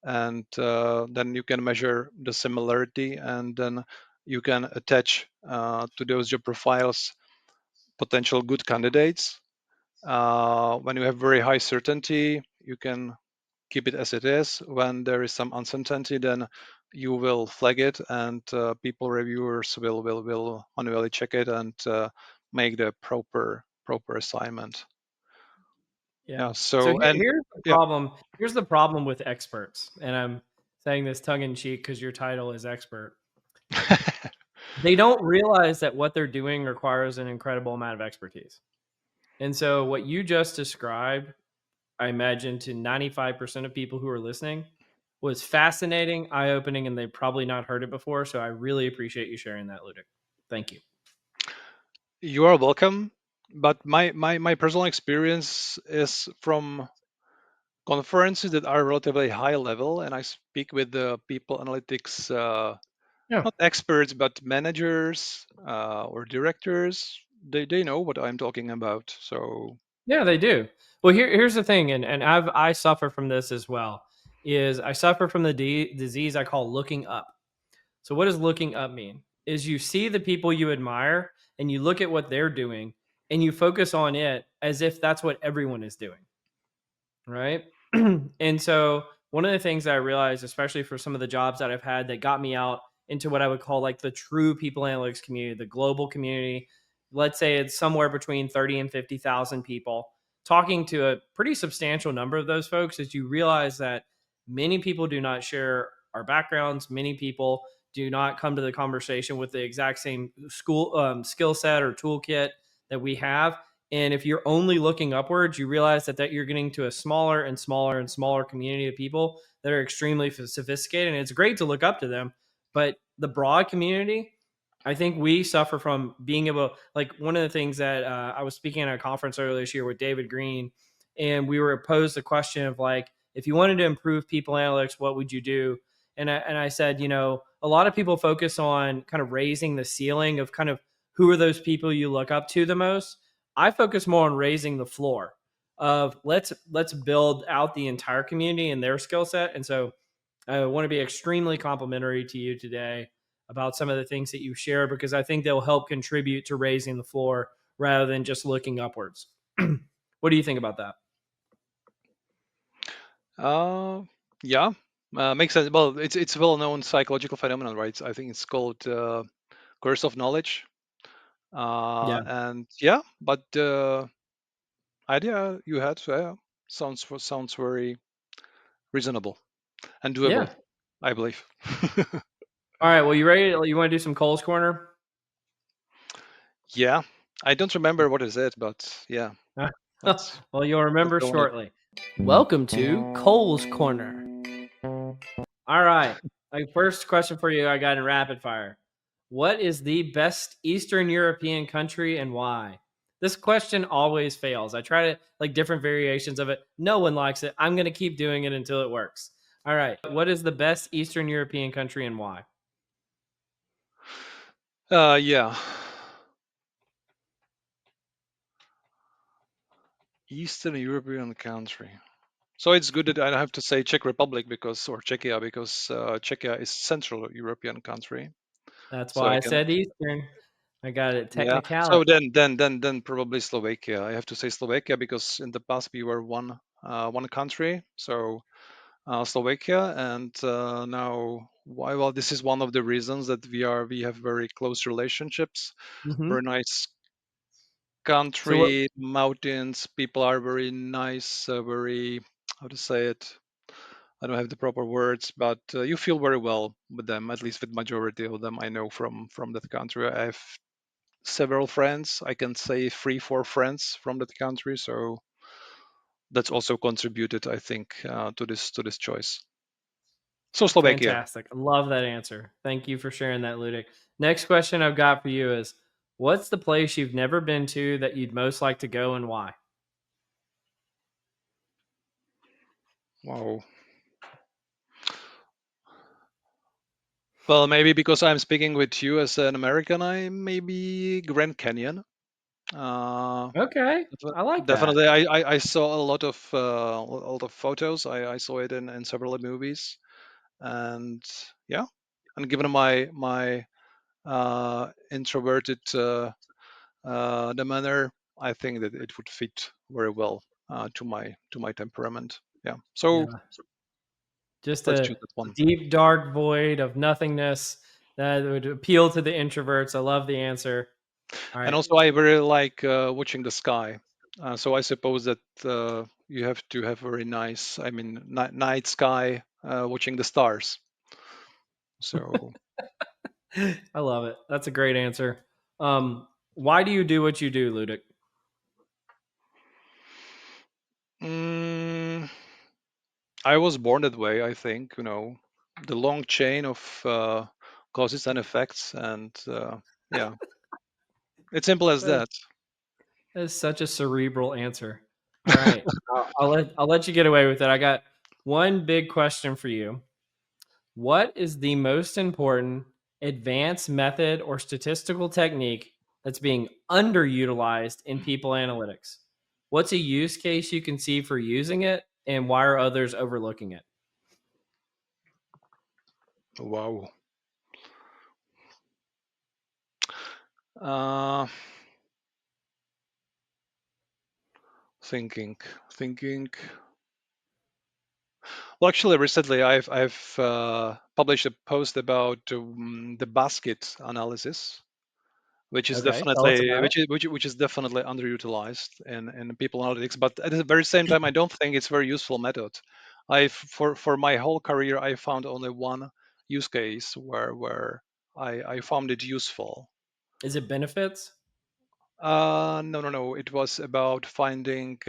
and then you can measure the similarity, and then you can attach to those job profiles potential good candidates. When you have very high certainty, you can keep it as it is. When there is some uncertainty, then you will flag it, and people reviewers will manually check it and make the proper assignment.
Yeah.
Yeah.
So
So and
here's the
yeah,
problem. Here's the problem with experts, and I'm saying this tongue in cheek because your title is expert. They don't realize that what they're doing requires an incredible amount of expertise. And so what you just described, I imagine to 95% of people who are listening, was fascinating, eye-opening, and they've probably not heard it before. So I really appreciate you sharing that, Ludwig. Thank you.
you are welcome. But my personal experience is from conferences that are relatively high level, and I speak with the people analytics,
Yeah.
not experts, but managers or directors. They know what I'm talking about. So
Yeah, they do. Well, here's the thing, and I suffer from this as well. Is I suffer from the disease I call looking up. So what does looking up mean? Is you see the people you admire and you look at what they're doing and you focus on it as if that's what everyone is doing, right? And so one of the things that I realized, especially for some of the jobs that I've had that got me out into what I would call like the true people analytics community, the global community, let's say it's somewhere between 30 and 50,000 people, talking to a pretty substantial number of those folks, is you realize that many people do not share our backgrounds. Many people do not come to the conversation with the exact same school skill set or toolkit that we have. And if you're only looking upwards, you realize that you're getting to a smaller and smaller and smaller community of people that are extremely sophisticated. And it's great to look up to them. But the broad community, I think we suffer from being able, like one of the things that I was speaking at a conference earlier this year with David Green, and we were posed the question of like, if you wanted to improve people analytics, what would you do? And I said, a lot of people focus on kind of raising the ceiling of kind of who are those people you look up to the most. I focus more on raising the floor of let's build out the entire community and their skill set. And so I want to be extremely complimentary to you today about some of the things that you share because I think they'll help contribute to raising the floor rather than just looking upwards. What do you think about that?
Uh, yeah, makes sense. Well, it's a well-known psychological phenomenon, right? I think it's called curse of knowledge.
Yeah.
And yeah, but the idea you had sounds very reasonable and
Yeah.
doable, I believe.
All right. Well, you ready? You want to do some Cole's Corner?
Yeah, I don't remember what is it, but yeah, let's
Well, you'll
let's
remember
go on it.
shortly. Welcome to Cole's Corner. All right. First question for you I got in rapid fire. What is the best Eastern European country and why? This question always fails. I try to like different variations of it. No one likes it. I'm going to keep doing it until it works. All right. What is the best Eastern European country and why?
Yeah, Eastern European country. So it's good that I have to say Czech Republic because or Czechia because Czechia is Central European country.
That's
So
why
I
I
can
said Eastern. I got it
yeah. So
technicality.
then probably Slovakia. I have to say Slovakia because in the past we were one country. So Slovakia, and now why? Well, this is one of the reasons that we have very close relationships.
Hmm.
Very nice
So what
country, mountains. People are very nice. Very how to say it. I don't have the proper words, but you feel very well with them. At least with majority of them, I know from that country. I have several friends. I can say 3, 4 friends from that country. So that's also contributed, I think, to this choice. So Slovakia.
Fantastic. I love that answer. Thank you for sharing that, Ludek. Next question I've got for you is what's the place you've never been to that you'd most like to go and why?
Wow. Well, maybe because I'm speaking with you as an American, I maybe Grand Canyon. Uh,
Okay. I like that.
Definitely, I saw a lot of photos. I saw it in several movies, and yeah, and given my introverted demeanor, I think that it would fit very well to my temperament. Yeah, so
Yeah. Just
let's
a
choose that one.
deep, dark void of nothingness that would appeal to the introverts. I love the answer. All
And
right.
also, I very like watching the sky. So I suppose that you have to have very nice, I mean, night sky, watching the stars. So
I love it. That's a great answer. Why do you do what you do, Ludic?
mm, I was born that way. I think the long chain of causes and effects, and yeah, it's simple as
That
that.
is such a cerebral answer. All right. I'll let you get away with it. I got one big question for you. What is the most important advanced method or statistical technique that's being underutilized in people analytics? What's a use case you can see for using it, and why are others overlooking it?
Wow. Uh, thinking, thinking. Well, actually, recently I've published a post about the basket analysis, which is
Okay, tell us
definitely
about it.
which is definitely underutilized in people analytics. But at the very same time, I don't think it's a very useful method. For my whole career, I found only one use case where I found it useful.
Is it benefits?
No, no, no. It was about finding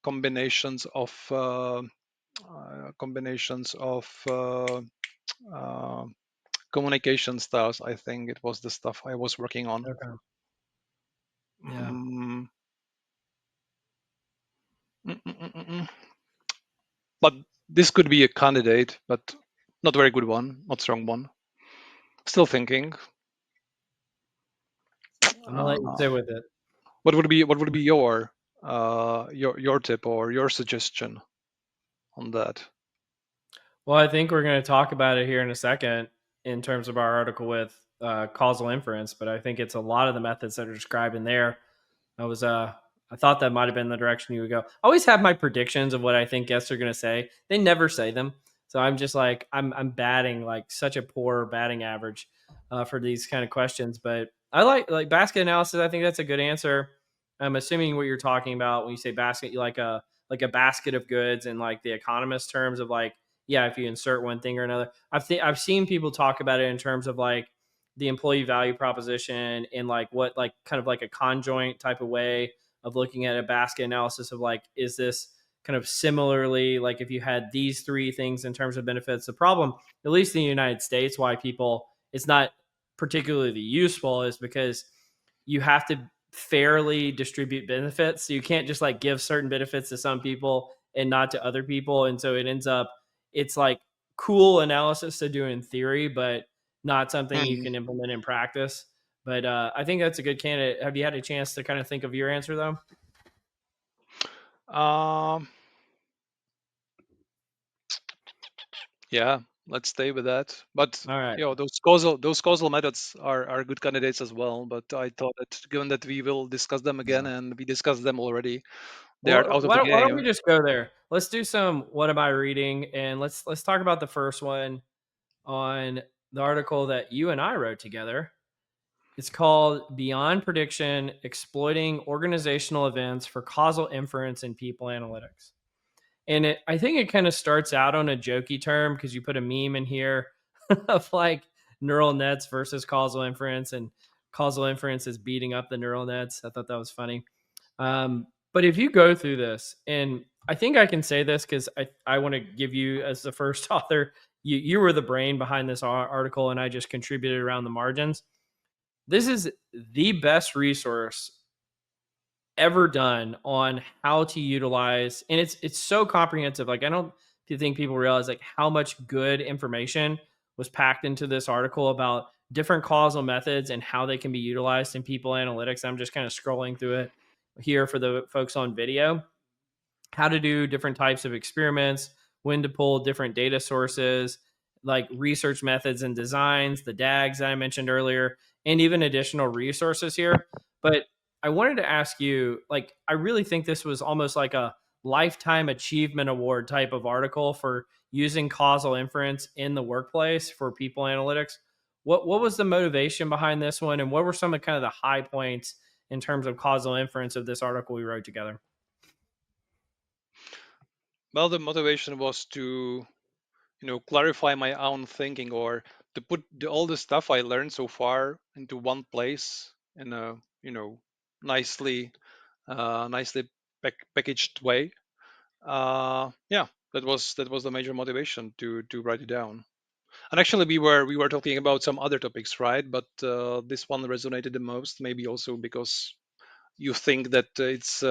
combinations of uh, communication styles. I think it was the stuff I was working on.
Okay. Yeah.
Mm, mm, mm, mm, mm. But this could be a candidate, but not very good one, not strong one. Still thinking.
I'm gonna let you
Uh,
sit with it.
what would be your tip or your suggestion on that?
Well, I think we're going to talk about it here in a second in terms of our article with causal inference, but I think it's a lot of the methods that are described in there. I was I thought that might have been the direction you would go. I always have my predictions of what I think guests are going to say. They never say them. So I'm just like I'm batting like such a poor batting average for these kind of questions, but I like basket analysis. I think that's a good answer. I'm assuming what you're talking about when you say basket, you like a basket of goods in like the economist terms of like, yeah, if you insert one thing or another. I've seen people talk about it in terms of like the employee value proposition in like what like kind of like a conjoint type of way of looking at a basket analysis of like, is this kind of similarly like if you had these three things in terms of benefits? The problem, at least in the United States, why people it's not particularly useful is because you have to fairly distribute benefits. So you can't just like give certain benefits to some people and not to other people. And so it ends up it's like cool analysis to do in theory, but not something you
Hmm.
can implement in practice. But I think that's a good candidate. Have you had a chance to kind of think of your answer though?
Um, yeah, let's stay with that. But
All right.
those causal methods are good candidates as well. But I thought that given that we will discuss them again
Yeah.
and we discussed them already, they are
Well,
out of the
why don't we
game.
just go there? Let's do some. What am I reading? And let's talk about the first one on the article that you and I wrote together. It's called Beyond Prediction: Exploiting Organizational Events for Causal Inference in People Analytics. And I think it kind of starts out on a jokey term because you put a meme in here of like neural nets versus causal inference, and causal inference is beating up the neural nets. I thought that was funny. But if you go through this, and I think I can say this because I want to give you, as the first author, you were the brain behind this article, and I just contributed around the margins. This is the best resource ever done on how to utilize, and it's so comprehensive. Like I don't think people realize like how much good information was packed into this article about different causal methods and how they can be utilized in people analytics. I'm just kind of scrolling through it here for the folks on video, how to do different types of experiments, when to pull different data sources, like research methods and designs, the DAGs that I mentioned earlier, and even additional resources here. But I wanted to ask you, like, I really think this was almost like a lifetime achievement award type of article for using causal inference in the workplace for people analytics. What was the motivation behind this one, and what were some of kind of the high points in terms of causal inference of this article we wrote together?
Well, the motivation was to clarify my own thinking or to put all the stuff I learned so far into one place in a nicely nicely packaged way. Yeah, that was the major motivation to write it down. And actually, we were talking about some other topics, right? But this one resonated the most, maybe also because you think that it's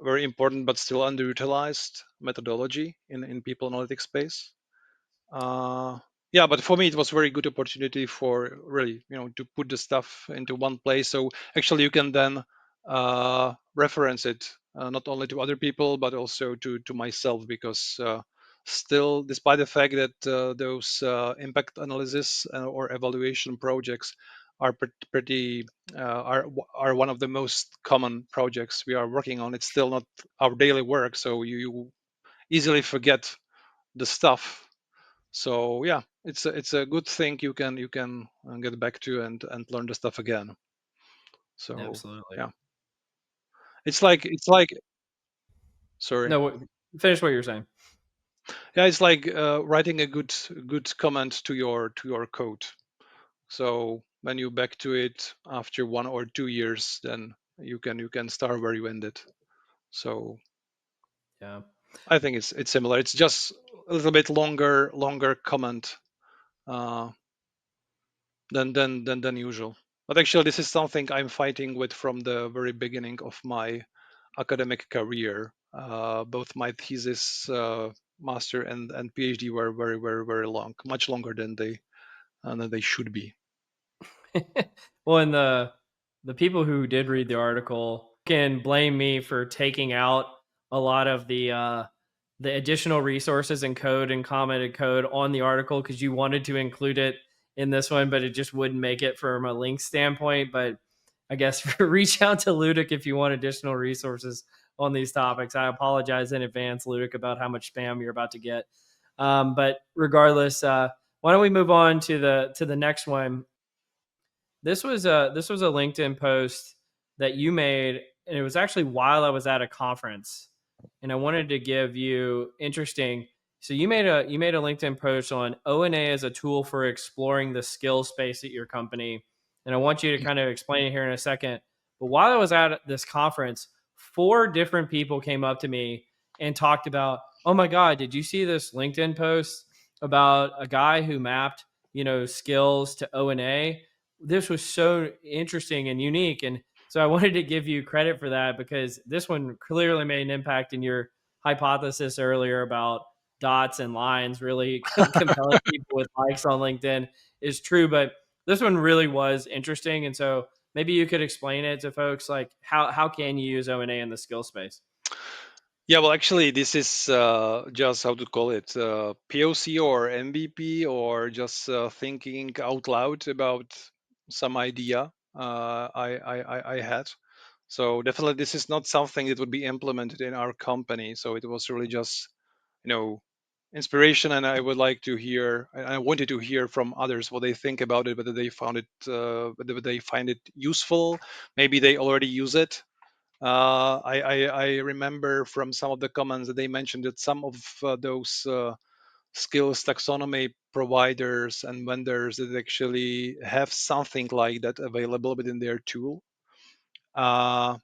very important but still underutilized methodology in people analytics space. uh, yeah, but for me it was very good opportunity for really to put the stuff into one place, so actually you can then reference it not only to other people but also to myself, because still, despite the fact that those impact analysis or evaluation projects are pretty are one of the most common projects we are working on, it's still not our daily work, so you easily forget the stuff. So yeah, it's a good thing you can get back to and learn the stuff again. So
Absolutely.
yeah, it's like sorry.
No, finish what you're saying.
Yeah, it's like writing a good comment to your code. So when you back to it after 1 or 2 years, then you can start where you ended. So
Yeah.
I think it's similar. It's just a little bit longer comment uh, than usual. But actually, this is something I'm fighting with from the very beginning of my academic career. Both my thesis, master, and PhD were very long, much longer than they should be.
Well, and the people who did read the article can blame me for taking out a lot of the additional resources and code and commented code on the article because you wanted to include it in this one, but it just wouldn't make it from a link standpoint. But I guess reach out to Ludek if you want additional resources on these topics. I apologize in advance, Ludek, about how much spam you're about to get. But regardless, why don't we move on to the next one? This was a LinkedIn post that you made, and it was actually while I was at a conference, and I wanted to give you interesting. So you made a LinkedIn post on O&A as a tool for exploring the skill space at your company, and I want you to kind of explain it here in a second. But while I was at this conference, four different people came up to me and talked about, "Oh my God, did you see this LinkedIn post about a guy who mapped skills to O&A?" This was so interesting and unique. And so I wanted to give you credit for that because this one clearly made an impact in your hypothesis earlier about dots and lines really compelling people with likes on LinkedIn is true. But this one really was interesting. And so maybe you could explain it to folks, like how can you use O&A in the skill space?
Yeah, well, actually, this is just how to call it, POC or MVP, or just thinking out loud about some idea I had. So definitely, this is not something that would be implemented in our company. So it was really just, you know, inspiration, and I would like to hear, and I wanted to hear from others what they think about it, whether they found it, whether they find it useful. Maybe they already use it. I remember from some of the comments that they mentioned that some of those skills taxonomy providers and vendors that actually have something like that available within their tool. Uh,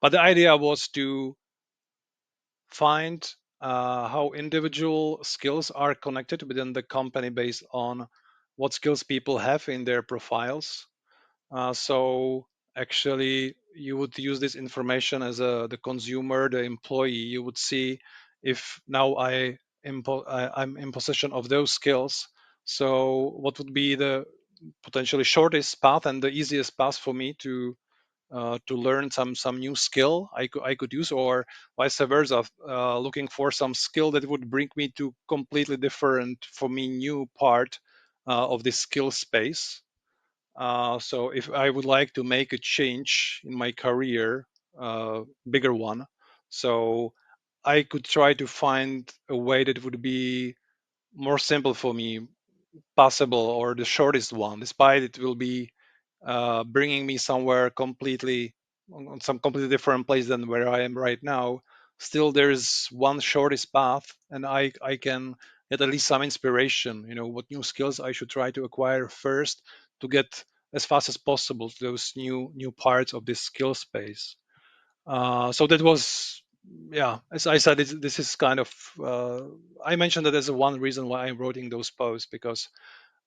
but the idea was to find how individual skills are connected within the company based on what skills people have in their profiles. So actually, you would use this information as the consumer, the employee. You would see if now I'm in possession of those skills. So what would be the potentially shortest path and the easiest path for me to learn some new skill I could use, or vice versa, looking for some skill that would bring me to completely different for me new part of this skill space. So if I would like to make a change in my career, bigger one, so I could try to find a way that would be more simple for me possible, or the shortest one, despite it will be bringing me somewhere completely on some completely different place than where I am right now. Still, there is one shortest path, and I can get at least some inspiration. What new skills I should try to acquire first to get as fast as possible to those new parts of this skill space. So that was, yeah, as I said, this is kind of, I mentioned that as one reason why I'm writing those posts, because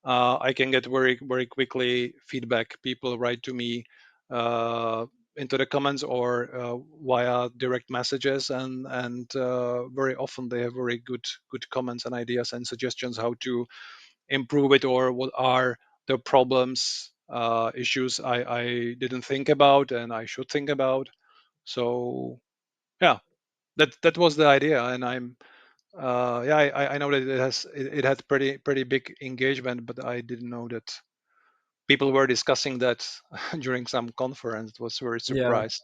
I can get very very quickly feedback. People write to me into the comments or via direct messages, and very often they have very good comments and ideas and suggestions how to improve it, or what are the problems, issues I didn't think about and I should think about. So yeah, that was the idea, and I'm yeah, I know that it had pretty big engagement, but I didn't know that people were discussing that during some conference. It was very
Yeah.
surprised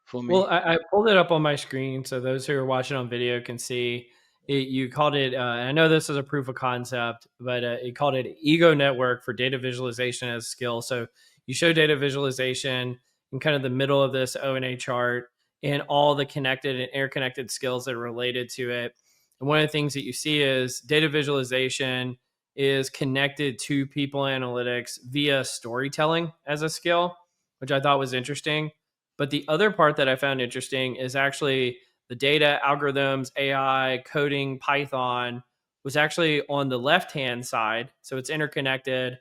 for
Well,
me.
I pulled it up on my screen so those who are watching on video can see it. You called it, I know this is a proof of concept, but it called it Ego Network for Data Visualization as a Skill. So you show data visualization in kind of the middle of this O&A chart and all the connected and interconnected skills that are related to it. And one of the things that you see is data visualization is connected to people analytics via storytelling as a skill, which I thought was interesting. But the other part that I found interesting is actually the data algorithms, AI, coding, Python was actually on the left hand side. So it's interconnected,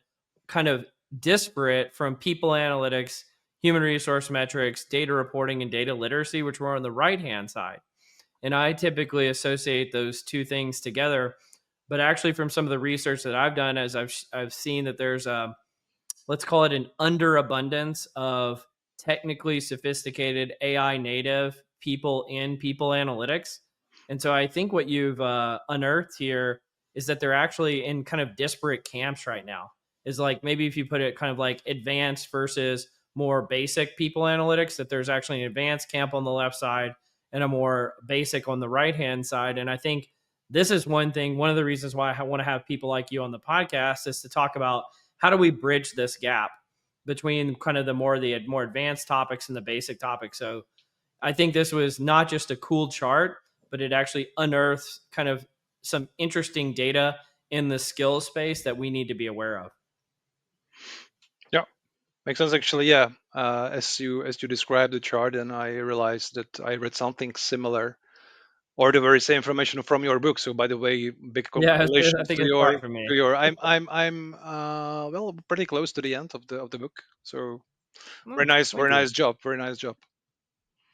kind of disparate from people analytics, human resource metrics, data reporting, and data literacy, which were on the right hand side. And I typically associate those two things together. But actually, from some of the research that I've done, as I've seen that there's a, let's call it an underabundance of technically sophisticated AI native people in people analytics. And so I think what you've unearthed here is that they're actually in kind of disparate camps right now. Is like maybe if you put it kind of like advanced versus more basic people analytics, that there's actually an advanced camp on the left side and a more basic on the right hand side. And I think this is one thing, one of the reasons why I want to have people like you on the podcast is to talk about how do we bridge this gap between kind of the more advanced topics and the basic topics. So I think this was not just a cool chart, but it actually unearths kind of some interesting data in the skill space that we need to be aware of.
Yeah, makes sense actually. Yeah, as you described the chart, and I realized that I read something similar or the very same information from your book. So by the way, big
Yeah, I
congratulations
think
to
it's
your
probably for me.
to your. I'm well pretty close to the end of the book. So
Oh,
very
thank you.
nice job, very nice job.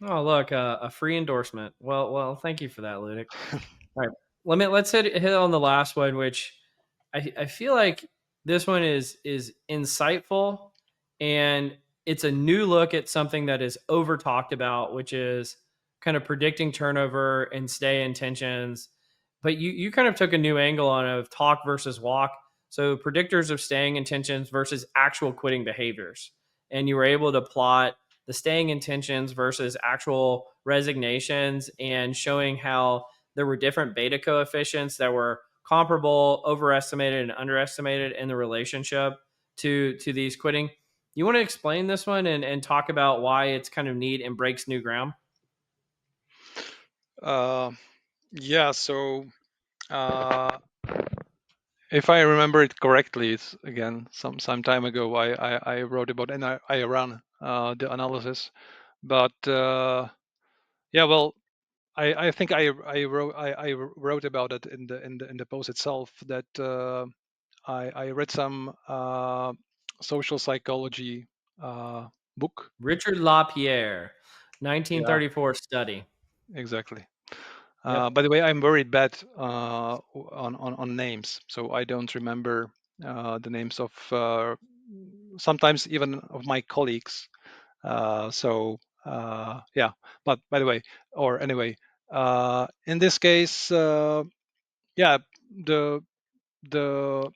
Oh, look, a free endorsement. Well, thank you for that, Ludic. All right, let's hit on the last one, which I feel like this one is insightful, and it's a new look at something that is over talked about, which is kind of predicting turnover and stay intentions. But you kind of took a new angle on of talk versus walk. So predictors of staying intentions versus actual quitting behaviors, and you were able to plot the staying intentions versus actual resignations and showing how there were different beta coefficients that were comparable, overestimated, and underestimated in the relationship to these quitting. You want to explain this one and talk about why it's kind of neat and breaks new ground?
Uh, yeah. So uh, if I remember it correctly, it's again some time ago. I wrote about and I ran the analysis, but yeah, well, I think I wrote about it in the post itself that I read some social psychology uh, book.
Richard LaPierre,
Yeah,
1934 study.
exactly.
Yep.
By the way, I'm very bad on names, so I don't remember the names of sometimes even of my colleagues. So yeah, but by the way, or anyway, in this case, yeah, the the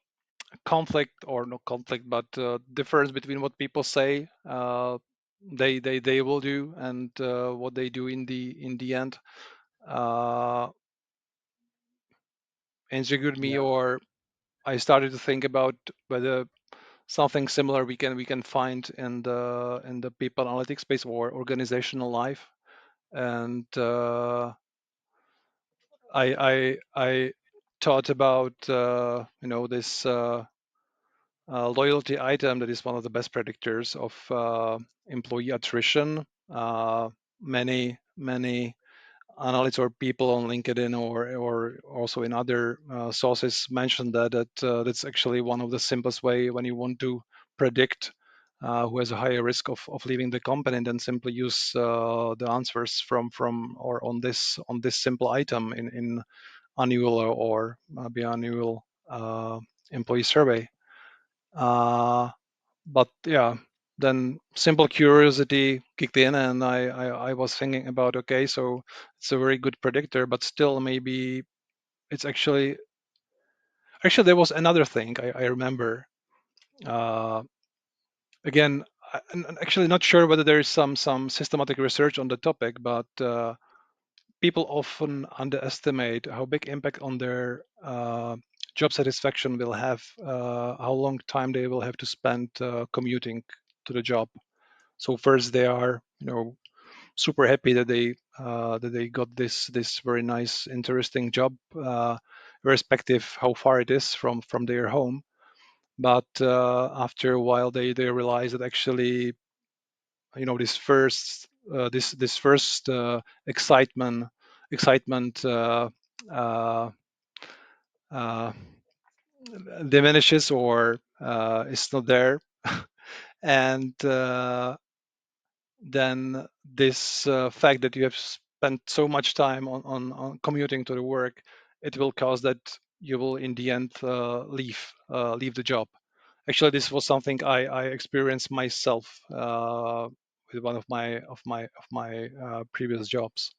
conflict or no conflict, but difference between what people say they will do and what they do in the end intrigued me,
Yeah.
or I started to think about whether something similar we can find in the people analytics space or organizational life. And I thought about this loyalty item that is one of the best predictors of employee attrition. Many analysts or people on LinkedIn or also in other sources mentioned that's actually one of the simplest way when you want to predict who has a higher risk of leaving the company, and then simply use the answers from or on this simple item in annual or biannual employee survey. Uh, but yeah, then simple curiosity kicked in, and I was thinking about, okay, so it's a very good predictor, but still maybe it's actually there was another thing I remember. Uh, Again, I'm actually not sure whether there is some systematic research on the topic, but people often underestimate how big impact on their job satisfaction will have, how long time they will have to spend commuting to the job. So first they are, super happy that they got this very nice, interesting job, irrespective how far it is from their home. But after a while, they realize that actually, this first excitement uh, uh, diminishes or is not there, and then this fact that you have spent so much time on commuting to the work, it will cause that you will in the end leave the job. Actually, this was something I experienced myself with one of my previous jobs.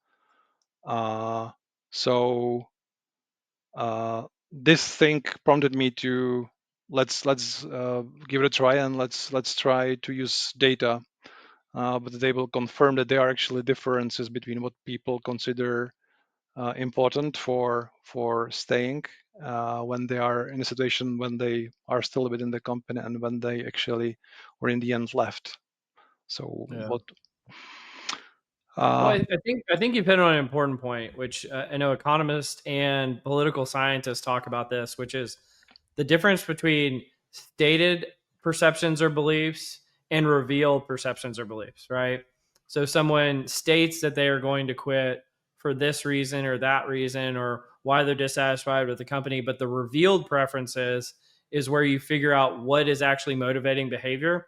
Uh, so this thing prompted me to let's give it a try, and let's try to use data but they will confirm that there are actually differences between what people consider important for staying when they are in a situation when they are still within the company and when they actually or in the end left. So
Yeah.
what
Well, I think you've hit on an important point, which I know economists and political scientists talk about this, which is the difference between stated perceptions or beliefs and revealed perceptions or beliefs, right? So someone states that they are going to quit for this reason or that reason or why they're dissatisfied with the company, but the revealed preferences is where you figure out what is actually motivating behavior.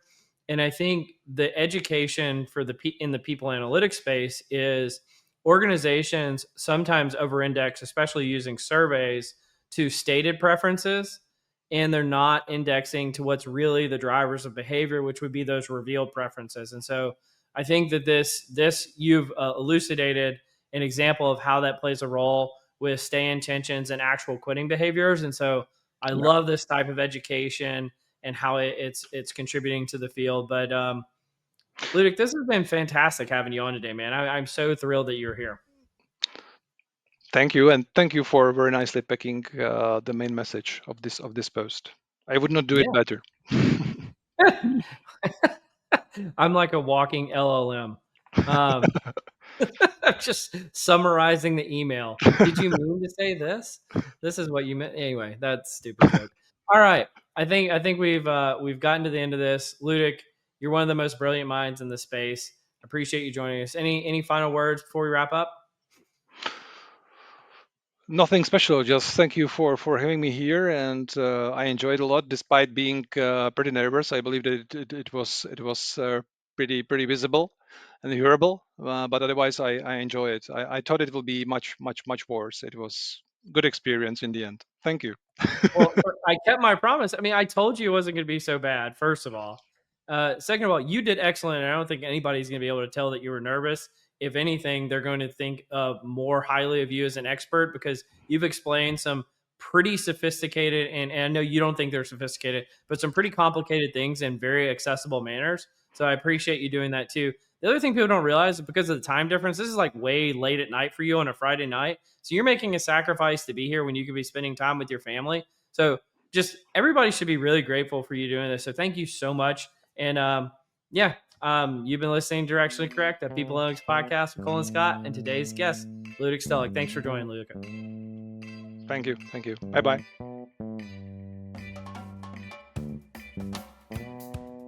And I think the education for in the people analytics space is organizations sometimes over-index, especially using surveys, to stated preferences, and they're not indexing to what's really the drivers of behavior, which would be those revealed preferences. And so I think that this you've elucidated an example of how that plays a role with stay intentions and actual quitting behaviors. And so I
yeah.
love this type of education and how it's contributing to the field. But Ludek, this has been fantastic having you on today, man. I'm so thrilled that you're here.
Thank you, and thank you for very nicely picking the main message of this post. I would not do it
Yeah.
better.
I'm like a walking LLM. Um, I'm just summarizing the email. Did you mean to say this? This is what you meant. Anyway, that's a stupid joke. All right. I think we've gotten to the end of this. Ludek, you're one of the most brilliant minds in the space. Appreciate you joining us. Any final words before we wrap up?
Nothing special. Just thank you for having me here, and I enjoyed a lot, despite being pretty nervous. I believe that it was pretty visible and hearable, but otherwise I enjoy it. I thought it will be much worse. It was good experience in the end. Thank you.
Well, I kept my promise. I mean, I told you it wasn't going to be so bad, first of all. Second of all, you did excellent. And I don't think anybody's going to be able to tell that you were nervous. If anything, they're going to think more highly of you as an expert because you've explained some pretty sophisticated, and I know you don't think they're sophisticated, but some pretty complicated things in very accessible manners. So I appreciate you doing that too. The other thing people don't realize is because of the time difference, this is like way late at night for you on a Friday night. So you're making a sacrifice to be here when you could be spending time with your family. So just everybody should be really grateful for you doing this. So thank you so much. And yeah, you've been listening to Directionally Correct, that People Analytics podcast with Colin Scott, and today's guest, Ludek Stehlik. Thanks for joining, Ludek.
Thank you. Bye bye.